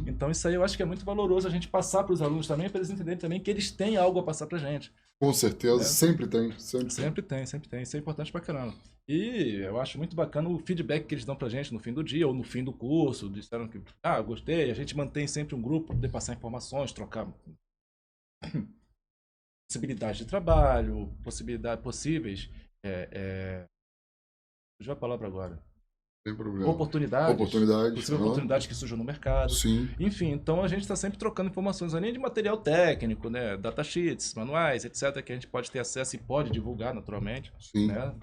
Então, isso aí eu acho que é muito valoroso a gente passar para os alunos também, para eles entenderem também que eles têm algo a passar para a gente. Com certeza, sempre tem. Sempre tem. Isso é importante pra caramba. E eu acho muito bacana o feedback que eles dão pra gente no fim do dia ou no fim do curso. Disseram que, gostei. A gente mantém sempre um grupo para poder passar informações, trocar possibilidades de trabalho, possíveis. Fugiu a palavra agora. Sem problema. Oportunidades Oportunidades que surjam no mercado. Sim. Enfim, então a gente está sempre trocando informações, além de material técnico, né? Datasheets, manuais, etc., que a gente pode ter acesso e pode divulgar naturalmente. Sim. Né?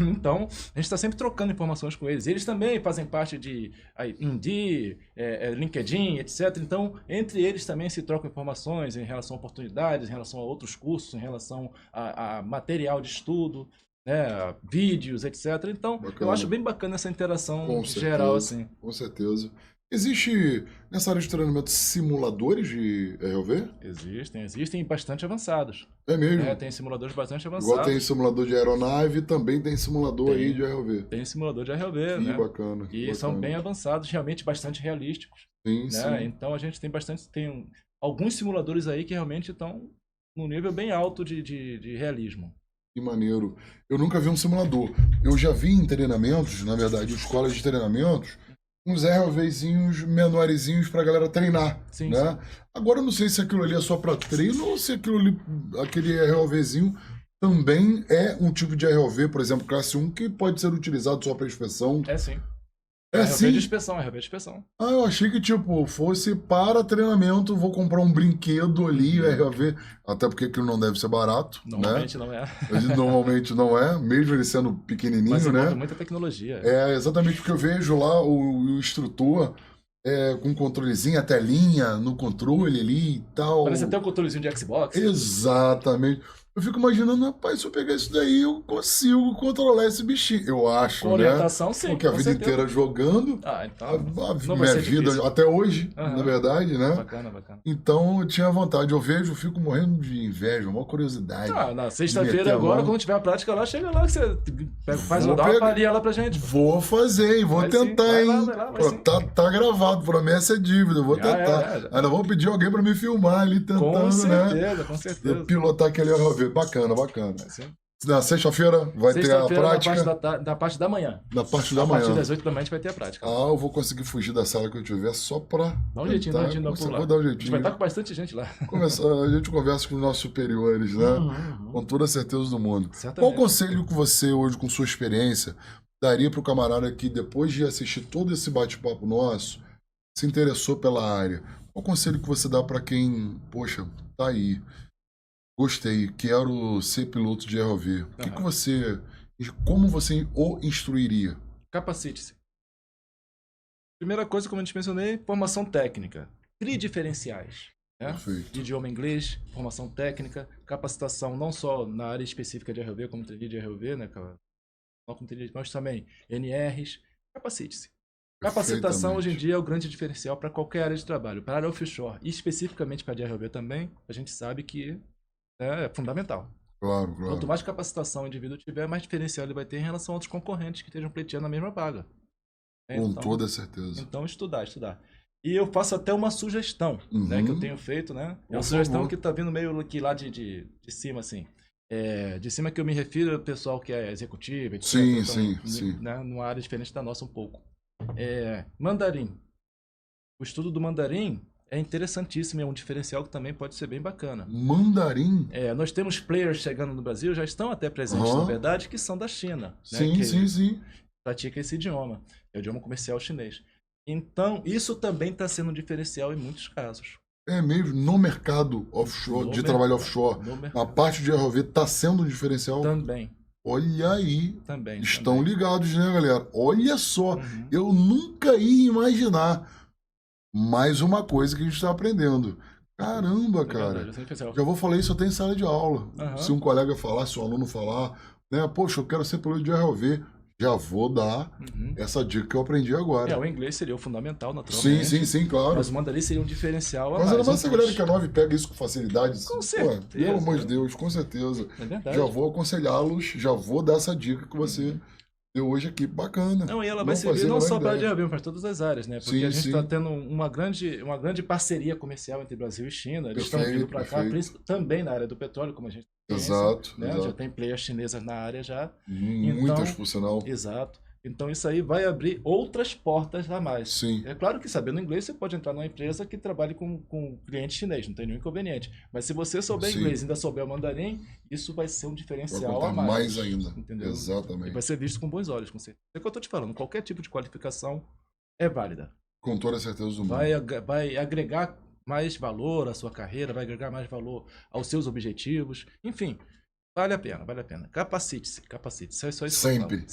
Então, a gente está sempre trocando informações com eles. Eles também fazem parte de Indeed, LinkedIn, etc. Então, entre eles também se trocam informações em relação a oportunidades, em relação a outros cursos, em relação a material de estudo, né, vídeos, etc. Então, eu acho bem bacana essa interação geral, assim. Com certeza. Existe, nessa área de treinamento, simuladores de ROV? Existem bastante avançados. É mesmo? Tem simuladores bastante avançados. Igual tem simulador de aeronave, também tem simulador aí de ROV. Tem simulador de ROV, né? Bacana. E são bem avançados, realmente bastante realísticos. Sim. Então a gente tem alguns simuladores aí que realmente estão num nível bem alto de realismo. Que maneiro. Eu nunca vi um simulador. Eu já vi em treinamentos, na verdade, escolas de treinamentos, uns ROVzinhos menorzinhos pra galera treinar, sim, né? Sim. Agora eu não sei se aquilo ali é só pra treino ou se aquele ROVzinho também é um tipo de ROV, por exemplo, classe 1, que pode ser utilizado só pra inspeção. Sim. É ROV sim? de inspeção. Eu achei que, fosse para treinamento, vou comprar um brinquedo ali, ROV, até porque aquilo não deve ser barato, Normalmente né? não é. Normalmente não é, mesmo ele sendo pequenininho, mas né? muita tecnologia. Exatamente porque eu vejo lá o instrutor com um controlezinho, a telinha no controle ali e tal. Parece até um controlezinho de Xbox. Exatamente. Eu fico imaginando, rapaz, se eu pegar isso daí, eu consigo controlar esse bichinho. Eu acho, Com né? orientação, sim. Porque a com vida certeza. inteira jogando, Então. Não vai minha ser vida, difícil. até hoje, Aham. na verdade, né? Bacana, bacana. Então, eu tinha vontade. Eu vejo, eu fico morrendo de inveja, uma curiosidade. Na de sexta-feira meter a agora, mão. quando tiver a prática lá, chega lá que você faz Vou dá uma pegar. palhinha lá pra gente. Vou fazer, vou Vai sim, tentar, vai lá, hein? vai lá, vai Pô, sim. tá gravado, promessa é dívida, eu vou Já tentar. já. Ainda vamos pedir alguém pra me filmar ali, Com tentando, né? certeza, com certeza. Pilotar aquele ROV. Bacana, bacana. Sim. Na sexta-feira vai ter a Sexta-feira, prática. da parte da manhã. Na parte da A manhã. partir das 8 da manhã a gente vai ter a prática. Ah, eu vou conseguir fugir da sala que eu tiver só pra. Dá um jeitinho, dá um jeitinho por lá. Vou dar um A gente vai jeitinho. estar com bastante gente lá. A gente conversa com os nossos superiores, né? Uhum. Com toda a certeza do mundo. Certamente. Qual conselho que você, hoje, com sua experiência, daria pro camarada que, depois de assistir todo esse bate-papo nosso, se interessou pela área? Qual conselho que você dá pra quem, poxa, tá aí, gostei, quero ser piloto de ROV? O que você, como você o instruiria? Capacite-se. Primeira coisa, como a gente mencionei, formação técnica. Crie diferenciais. Né? Perfeito. Idioma inglês, formação técnica, capacitação não só na área específica de ROV, como trainee de ROV, né? Mas também NRs. Capacite-se. Capacitação hoje em dia é o grande diferencial para qualquer área de trabalho. Para a área offshore e especificamente para a de ROV também, a gente sabe que é fundamental. Claro, claro. Quanto mais capacitação o indivíduo tiver, mais diferencial ele vai ter em relação a outros concorrentes que estejam pleiteando a mesma vaga. Com toda certeza. Então, estudar. E eu faço até uma sugestão, né, que eu tenho feito, né? É uma sugestão que tá vindo meio que lá de cima, assim. De cima que eu me refiro ao pessoal que é executivo, etc. Sim. Né, numa área diferente da nossa um pouco. Mandarim. O estudo do mandarim é interessantíssimo, é um diferencial que também pode ser bem bacana. Mandarim? Nós temos players chegando no Brasil, já estão até presentes, na verdade, que são da China. Sim, né, sim. Pratica esse idioma. É o idioma comercial chinês. Então, isso também está sendo um diferencial em muitos casos. É mesmo, no mercado offshore, trabalho offshore, a parte de ROV está sendo um diferencial? Também. Olha aí. Também. Estão ligados, né, galera? Olha só, eu nunca ia imaginar. Mais uma coisa que a gente está aprendendo. Caramba, cara. Verdade, já vou falar isso até em sala de aula. Se um colega falar, se um aluno falar, né? Poxa, eu quero ser piloto de ROV. Já vou dar essa dica que eu aprendi agora. O inglês seria o fundamental, naturalmente. Sim, claro. Mas o mandarim seria um diferencial a mais. mais. Mas essa galera que é nova e pega isso com facilidade. Com certeza. Pelo amor de Deus, com certeza. É verdade. Já vou aconselhá-los, já vou dar essa dica que você deu hoje aqui. Bacana. Não, e ela vai servir não só para a ROV, mas para todas as áreas, né? Porque a gente está tendo uma grande parceria comercial entre Brasil e China. Eles estão vindo para cá, também na área do petróleo, como a gente Exato. Já tem players chinesas na área já. Muitas, por sinal. Exato. Então isso aí vai abrir outras portas a mais. Sim. É claro que sabendo inglês você pode entrar numa empresa que trabalhe com cliente chinês, não tem nenhum inconveniente. Mas se você souber inglês e ainda souber o mandarim, isso vai ser um diferencial a mais. Mais ainda. Entendeu? Exatamente. E vai ser visto com bons olhos, com certeza. É o que eu estou te falando, qualquer tipo de qualificação é válida. Com toda a certeza do mundo. Vai agregar mais valor à sua carreira, vai agregar mais valor aos seus objetivos, enfim. Vale a pena. Capacite-se. É só isso. Sempre.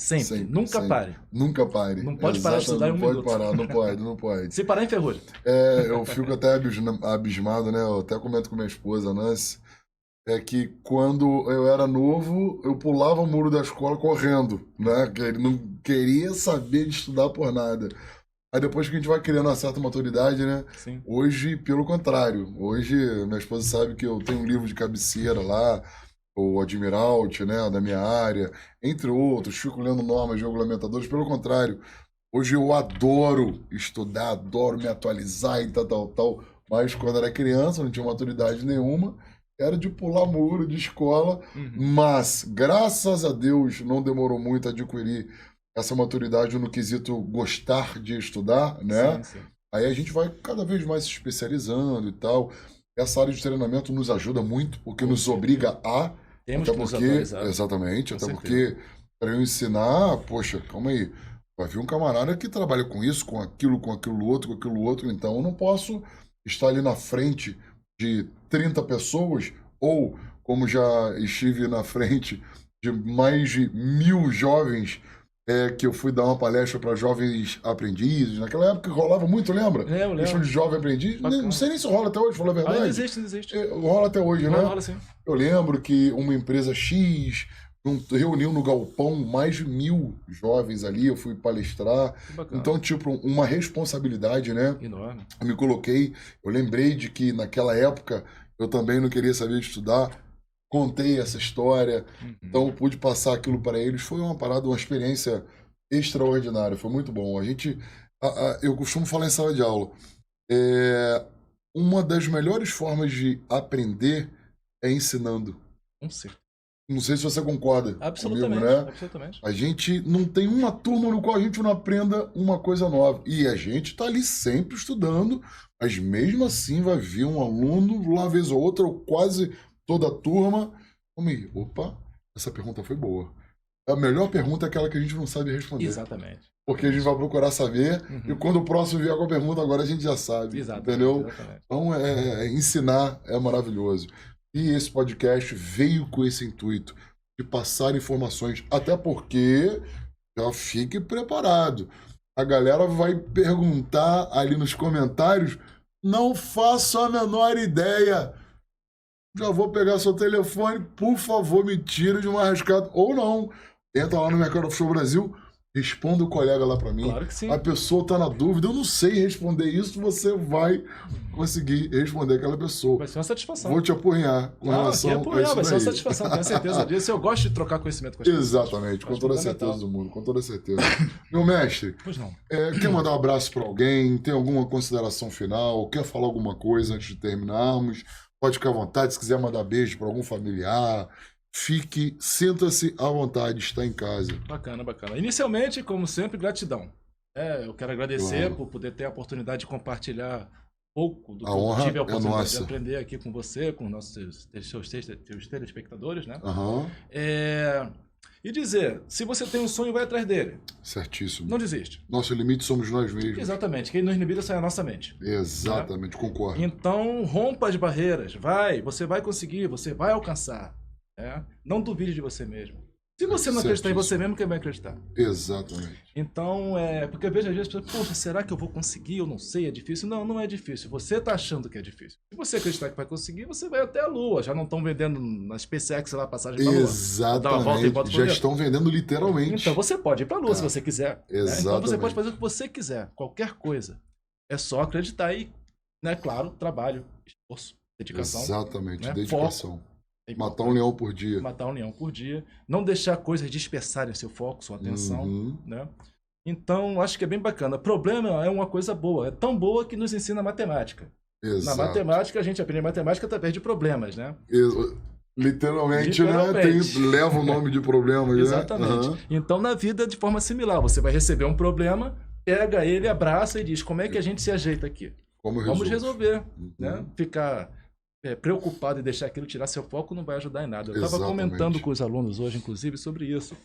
Nunca pare. Nunca pare. Não pode parar de estudar em um minuto. Não pode. Se parar, enferruja. Eu fico até abismado, né? Eu até comento com minha esposa, Nancy, é que quando eu era novo, eu pulava o muro da escola correndo, né? Que ele não queria saber de estudar por nada. Aí depois que a gente vai criando uma certa maturidade, né? Sim. Hoje, pelo contrário. Hoje, minha esposa sabe que eu tenho um livro de cabeceira lá, o Admiralt, né, da minha área, entre outros, fico lendo normas regulamentadores. Pelo contrário, hoje eu adoro estudar, adoro me atualizar e tal. Mas quando era criança, não tinha maturidade nenhuma, era de pular muro de escola. Mas, graças a Deus, não demorou muito a adquirir essa maturidade no quesito gostar de estudar, né? Sim. Aí a gente vai cada vez mais se especializando e tal. Essa área de treinamento nos ajuda muito, porque nos obriga a... Temos que nos atualizar. Exatamente, até porque para eu ensinar, poxa, calma aí, vai vir um camarada que trabalha com isso, com aquilo outro, então eu não posso estar ali na frente de 30 pessoas, ou como já estive na frente de mais de 1000 jovens que eu fui dar uma palestra para jovens aprendizes. Naquela época rolava muito, lembra? Eu lembro. Questão de jovem aprendiz. Não sei nem se rola até hoje, falar a verdade. Ainda existe. Rola até hoje, né? Rola sim. Eu lembro que uma empresa X reuniu no galpão mais de 1.000 jovens ali, eu fui palestrar. Então, tipo, uma responsabilidade, né? Enorme. Eu me coloquei, eu lembrei de que naquela época eu também não queria saber de estudar, contei essa história, então eu pude passar aquilo para eles. Foi uma parada, uma experiência extraordinária, foi muito bom. Eu costumo falar em sala de aula, uma das melhores formas de aprender é ensinando. Com certeza. Não sei se você concorda Absolutamente, comigo, né? absolutamente. A gente não tem uma turma no qual a gente não aprenda uma coisa nova. E a gente está ali sempre estudando, mas mesmo assim vai vir um aluno, uma vez ou outra, ou quase toda a turma. Opa, essa pergunta foi boa. A melhor pergunta é aquela que a gente não sabe responder. Exatamente. Porque a gente vai procurar saber, e quando o próximo vier com a pergunta, agora a gente já sabe. Exatamente, entendeu? Exatamente. Então, ensinar é maravilhoso. E esse podcast veio com esse intuito de passar informações, até porque, já fique preparado, a galera vai perguntar ali nos comentários, não faço a menor ideia. Já vou pegar seu telefone, por favor, me tira de uma arriscada. Ou não, entra lá no Mercado Offshore Brasil, responda o colega lá para mim. Claro que sim. A pessoa tá na dúvida, eu não sei responder isso, você vai conseguir responder aquela pessoa. Vai ser uma satisfação. Vou te apurrinhar com relação a isso vai ser uma daí. satisfação, tenho certeza disso. Eu gosto de trocar conhecimento com as pessoas. Exatamente, com toda a certeza do mundo, com toda a certeza. Meu mestre, Pois não. quer mandar um abraço para alguém? Tem alguma consideração final? Quer falar alguma coisa antes de terminarmos? Pode ficar à vontade, se quiser mandar beijo para algum familiar. Sinta-se à vontade, está em casa. Bacana. Inicialmente, como sempre, gratidão. Eu quero agradecer Claro. por poder ter a oportunidade de compartilhar pouco do que A honra eu tive a é oportunidade nossa. de aprender aqui com você, com nossos seus telespectadores, né? Aham, E dizer, se você tem um sonho, vai atrás dele. certíssimo. Não desiste. Nosso limite somos nós mesmos. Exatamente. Quem nos inibe é a nossa mente. Exatamente, concordo. Então, rompa as barreiras. Você vai conseguir, você vai alcançar. Não duvide de você mesmo. Se você não acreditar em você mesmo, quem vai acreditar? Exatamente. Então, porque eu vejo às vezes as pessoas, poxa, será que eu vou conseguir? Eu não sei, é difícil. Não, não é difícil. Você tá achando que é difícil. Se você acreditar que vai conseguir, você vai até a Lua. Já não estão vendendo na SpaceX lá a passagem pra Lua. Dá uma volta e volta Exatamente. pro Já dia. estão vendendo literalmente. Então você pode ir pra Lua se você quiser. Né? Então você Exatamente. pode fazer o que você quiser. Qualquer coisa. É só acreditar e, né, claro, trabalho, esforço, dedicação. Exatamente, né? dedicação. É Matar um leão por dia. Matar um leão por dia. Não deixar coisas dispersarem seu foco, sua atenção. Né? Então, acho que é bem bacana. Problema é uma coisa boa. É tão boa que nos ensina matemática. Exato. Na matemática, a gente aprende matemática através de problemas, né? Literalmente, né? Literalmente. Leva o nome de problema. Exatamente. Né? Então, na vida, de forma similar, você vai receber um problema, pega ele, abraça e diz, como é que a gente se ajeita aqui? Vamos resolver. Né? Ficar preocupado e deixar aquilo tirar seu foco não vai ajudar em nada. Eu estava comentando com os alunos hoje, inclusive, sobre isso.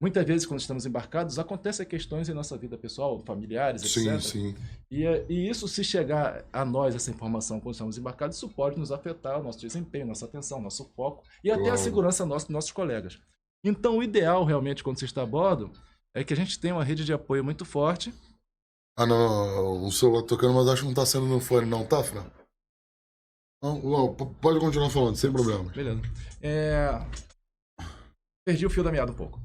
Muitas vezes, quando estamos embarcados, acontecem questões em nossa vida pessoal, familiares, etc. Sim. E isso, se chegar a nós, essa informação, quando estamos embarcados, isso pode nos afetar o nosso desempenho, nossa atenção, nosso foco e até a segurança nossa, dos nossos colegas. Então, o ideal, realmente, quando você está a bordo, é que a gente tenha uma rede de apoio muito forte. Não. O celular tocando, mas acho que não está sendo no fone, não, tá, Fran? Não, pode continuar falando, sem problemas. Beleza. Perdi o fio da meada um pouco.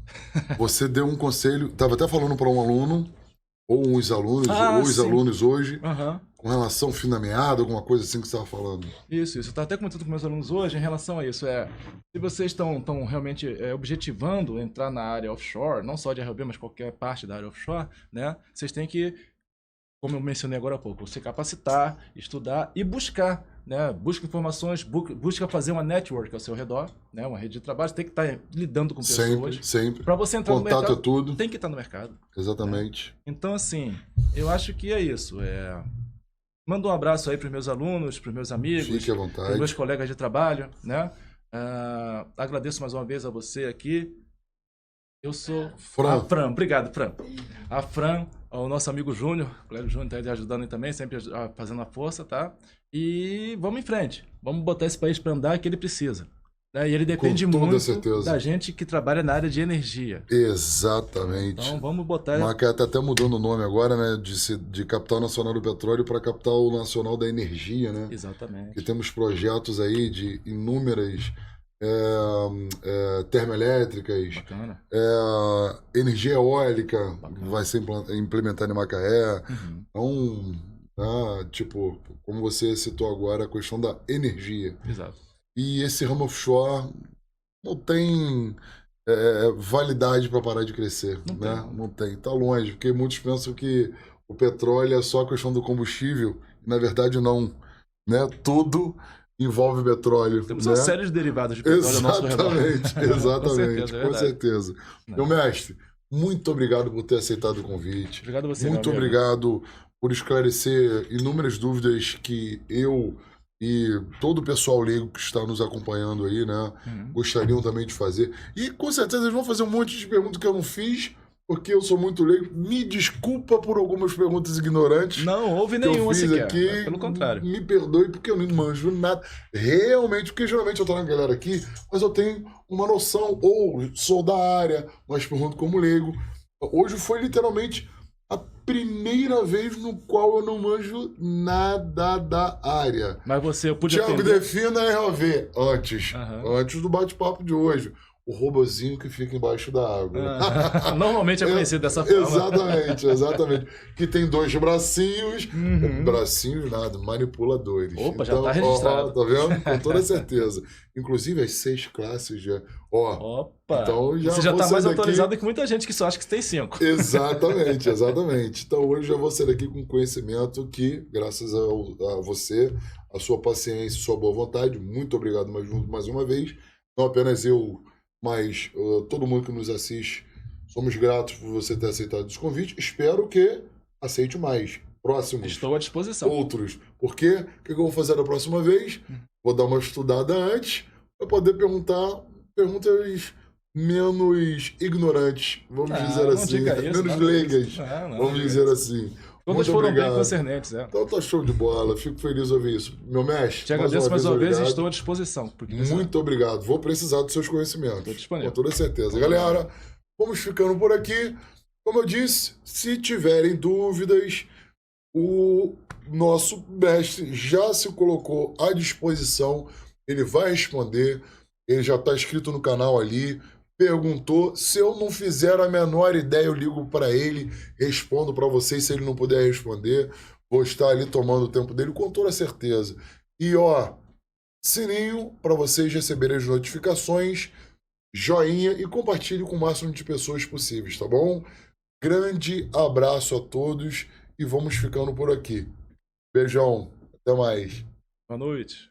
Você deu um conselho, estava até falando para um aluno, ou uns alunos, ou os alunos hoje, com relação ao fio da meada, alguma coisa assim que você estava falando. Isso. Eu estava até comentando com meus alunos hoje em relação a isso. Se vocês estão realmente objetivando entrar na área offshore, não só de RLB, mas qualquer parte da área offshore, né? Vocês têm que, como eu mencionei agora há pouco, se capacitar, estudar e buscar. Né? Busca informações, busca fazer uma network ao seu redor, né? Uma rede de trabalho. Você tem que estar lidando com pessoas. Sempre. Para você entrar Contato no mercado, é tudo. tem que estar no mercado. Exatamente. Né? Então, assim, eu acho que é isso. Mando um abraço aí para os meus alunos, para os meus amigos, Fique à vontade. para os meus colegas de trabalho. Né? Agradeço mais uma vez a você aqui. Eu sou Fran. A Fran. Obrigado, Fran. A Fran, o nosso amigo Júnior, o Clélio Júnior está ajudando aí também, sempre fazendo a força, tá? E vamos em frente. Vamos botar esse país para andar que ele precisa. Né? E ele depende Com toda muito certeza. da gente que trabalha na área de energia. Exatamente. Então vamos botar... Macaé está até mudando o nome agora, né? De Capital Nacional do Petróleo para Capital Nacional da Energia, né? Exatamente. Que temos projetos aí de inúmeras termoelétricas, Bacana. energia eólica Bacana. vai ser implementada em Macaé. Uhum. Então, tipo, como você citou agora, a questão da energia. Exato. E esse ramo offshore não tem validade para parar de crescer, Não né? tem. Não tem, tá longe, porque muitos pensam que o petróleo é só a questão do combustível, e na verdade não, né? Tudo envolve petróleo, Temos né? uma série de derivados de petróleo ao nosso redor. Exatamente, Com com certeza. certeza. Meu mestre, muito obrigado por ter aceitado o convite. Obrigado a você, Muito meu amigo. obrigado por esclarecer inúmeras dúvidas que eu e todo o pessoal leigo que está nos acompanhando aí, né, gostariam também de fazer. E com certeza eles vão fazer um monte de perguntas que eu não fiz, porque eu sou muito leigo. Me desculpa por algumas perguntas ignorantes. Não houve que eu nenhuma fiz sequer. aqui. Pelo contrário. Me perdoe porque eu não manjo nada. Realmente, porque geralmente eu tô na galera aqui, mas eu tenho uma noção, ou sou da área, mas pergunto como leigo. Hoje foi literalmente a primeira vez no qual eu não manjo nada da área. Mas você, eu pude Thiago, atender... defina a ROV antes do bate-papo de hoje. O robozinho que fica embaixo da água. Normalmente é conhecido dessa forma. Exatamente. Que tem 2 bracinhos. Bracinhos nada, manipuladores. Opa, já tá registrado. Tá vendo? Com toda certeza. Inclusive as 6 classes já. Opa! Então você já tá mais daqui... atualizado que muita gente que só acha que tem 5. Exatamente. Então hoje já vou sair daqui com conhecimento que, graças a você, a sua paciência, a sua boa vontade, muito obrigado mais uma vez. Não apenas eu, mas todo mundo que nos assiste, somos gratos por você ter aceitado esse convite. Espero que aceite mais. Próximos. Estou à disposição. Outros. Porque o que eu vou fazer da próxima vez? Vou dar uma estudada antes para poder perguntar perguntas menos ignorantes, vamos dizer assim. Menos leigas, vamos dizer assim. Todas foram bem concernentes, Então tá show de bola, fico feliz de ouvir isso. Meu mestre, te agradeço mais uma vez e estou à disposição. Muito obrigado, vou precisar dos seus conhecimentos. Estou disponível. Com toda certeza. Galera, vamos ficando por aqui. Como eu disse, se tiverem dúvidas, o nosso mestre já se colocou à disposição, ele vai responder, ele já está inscrito no canal ali, perguntou, se eu não fizer a menor ideia, eu ligo para ele, respondo para vocês, se ele não puder responder, vou estar ali tomando o tempo dele com toda certeza. E sininho para vocês receberem as notificações, joinha e compartilhe com o máximo de pessoas possíveis, tá bom? Grande abraço a todos e vamos ficando por aqui. Beijão, até mais. Boa noite.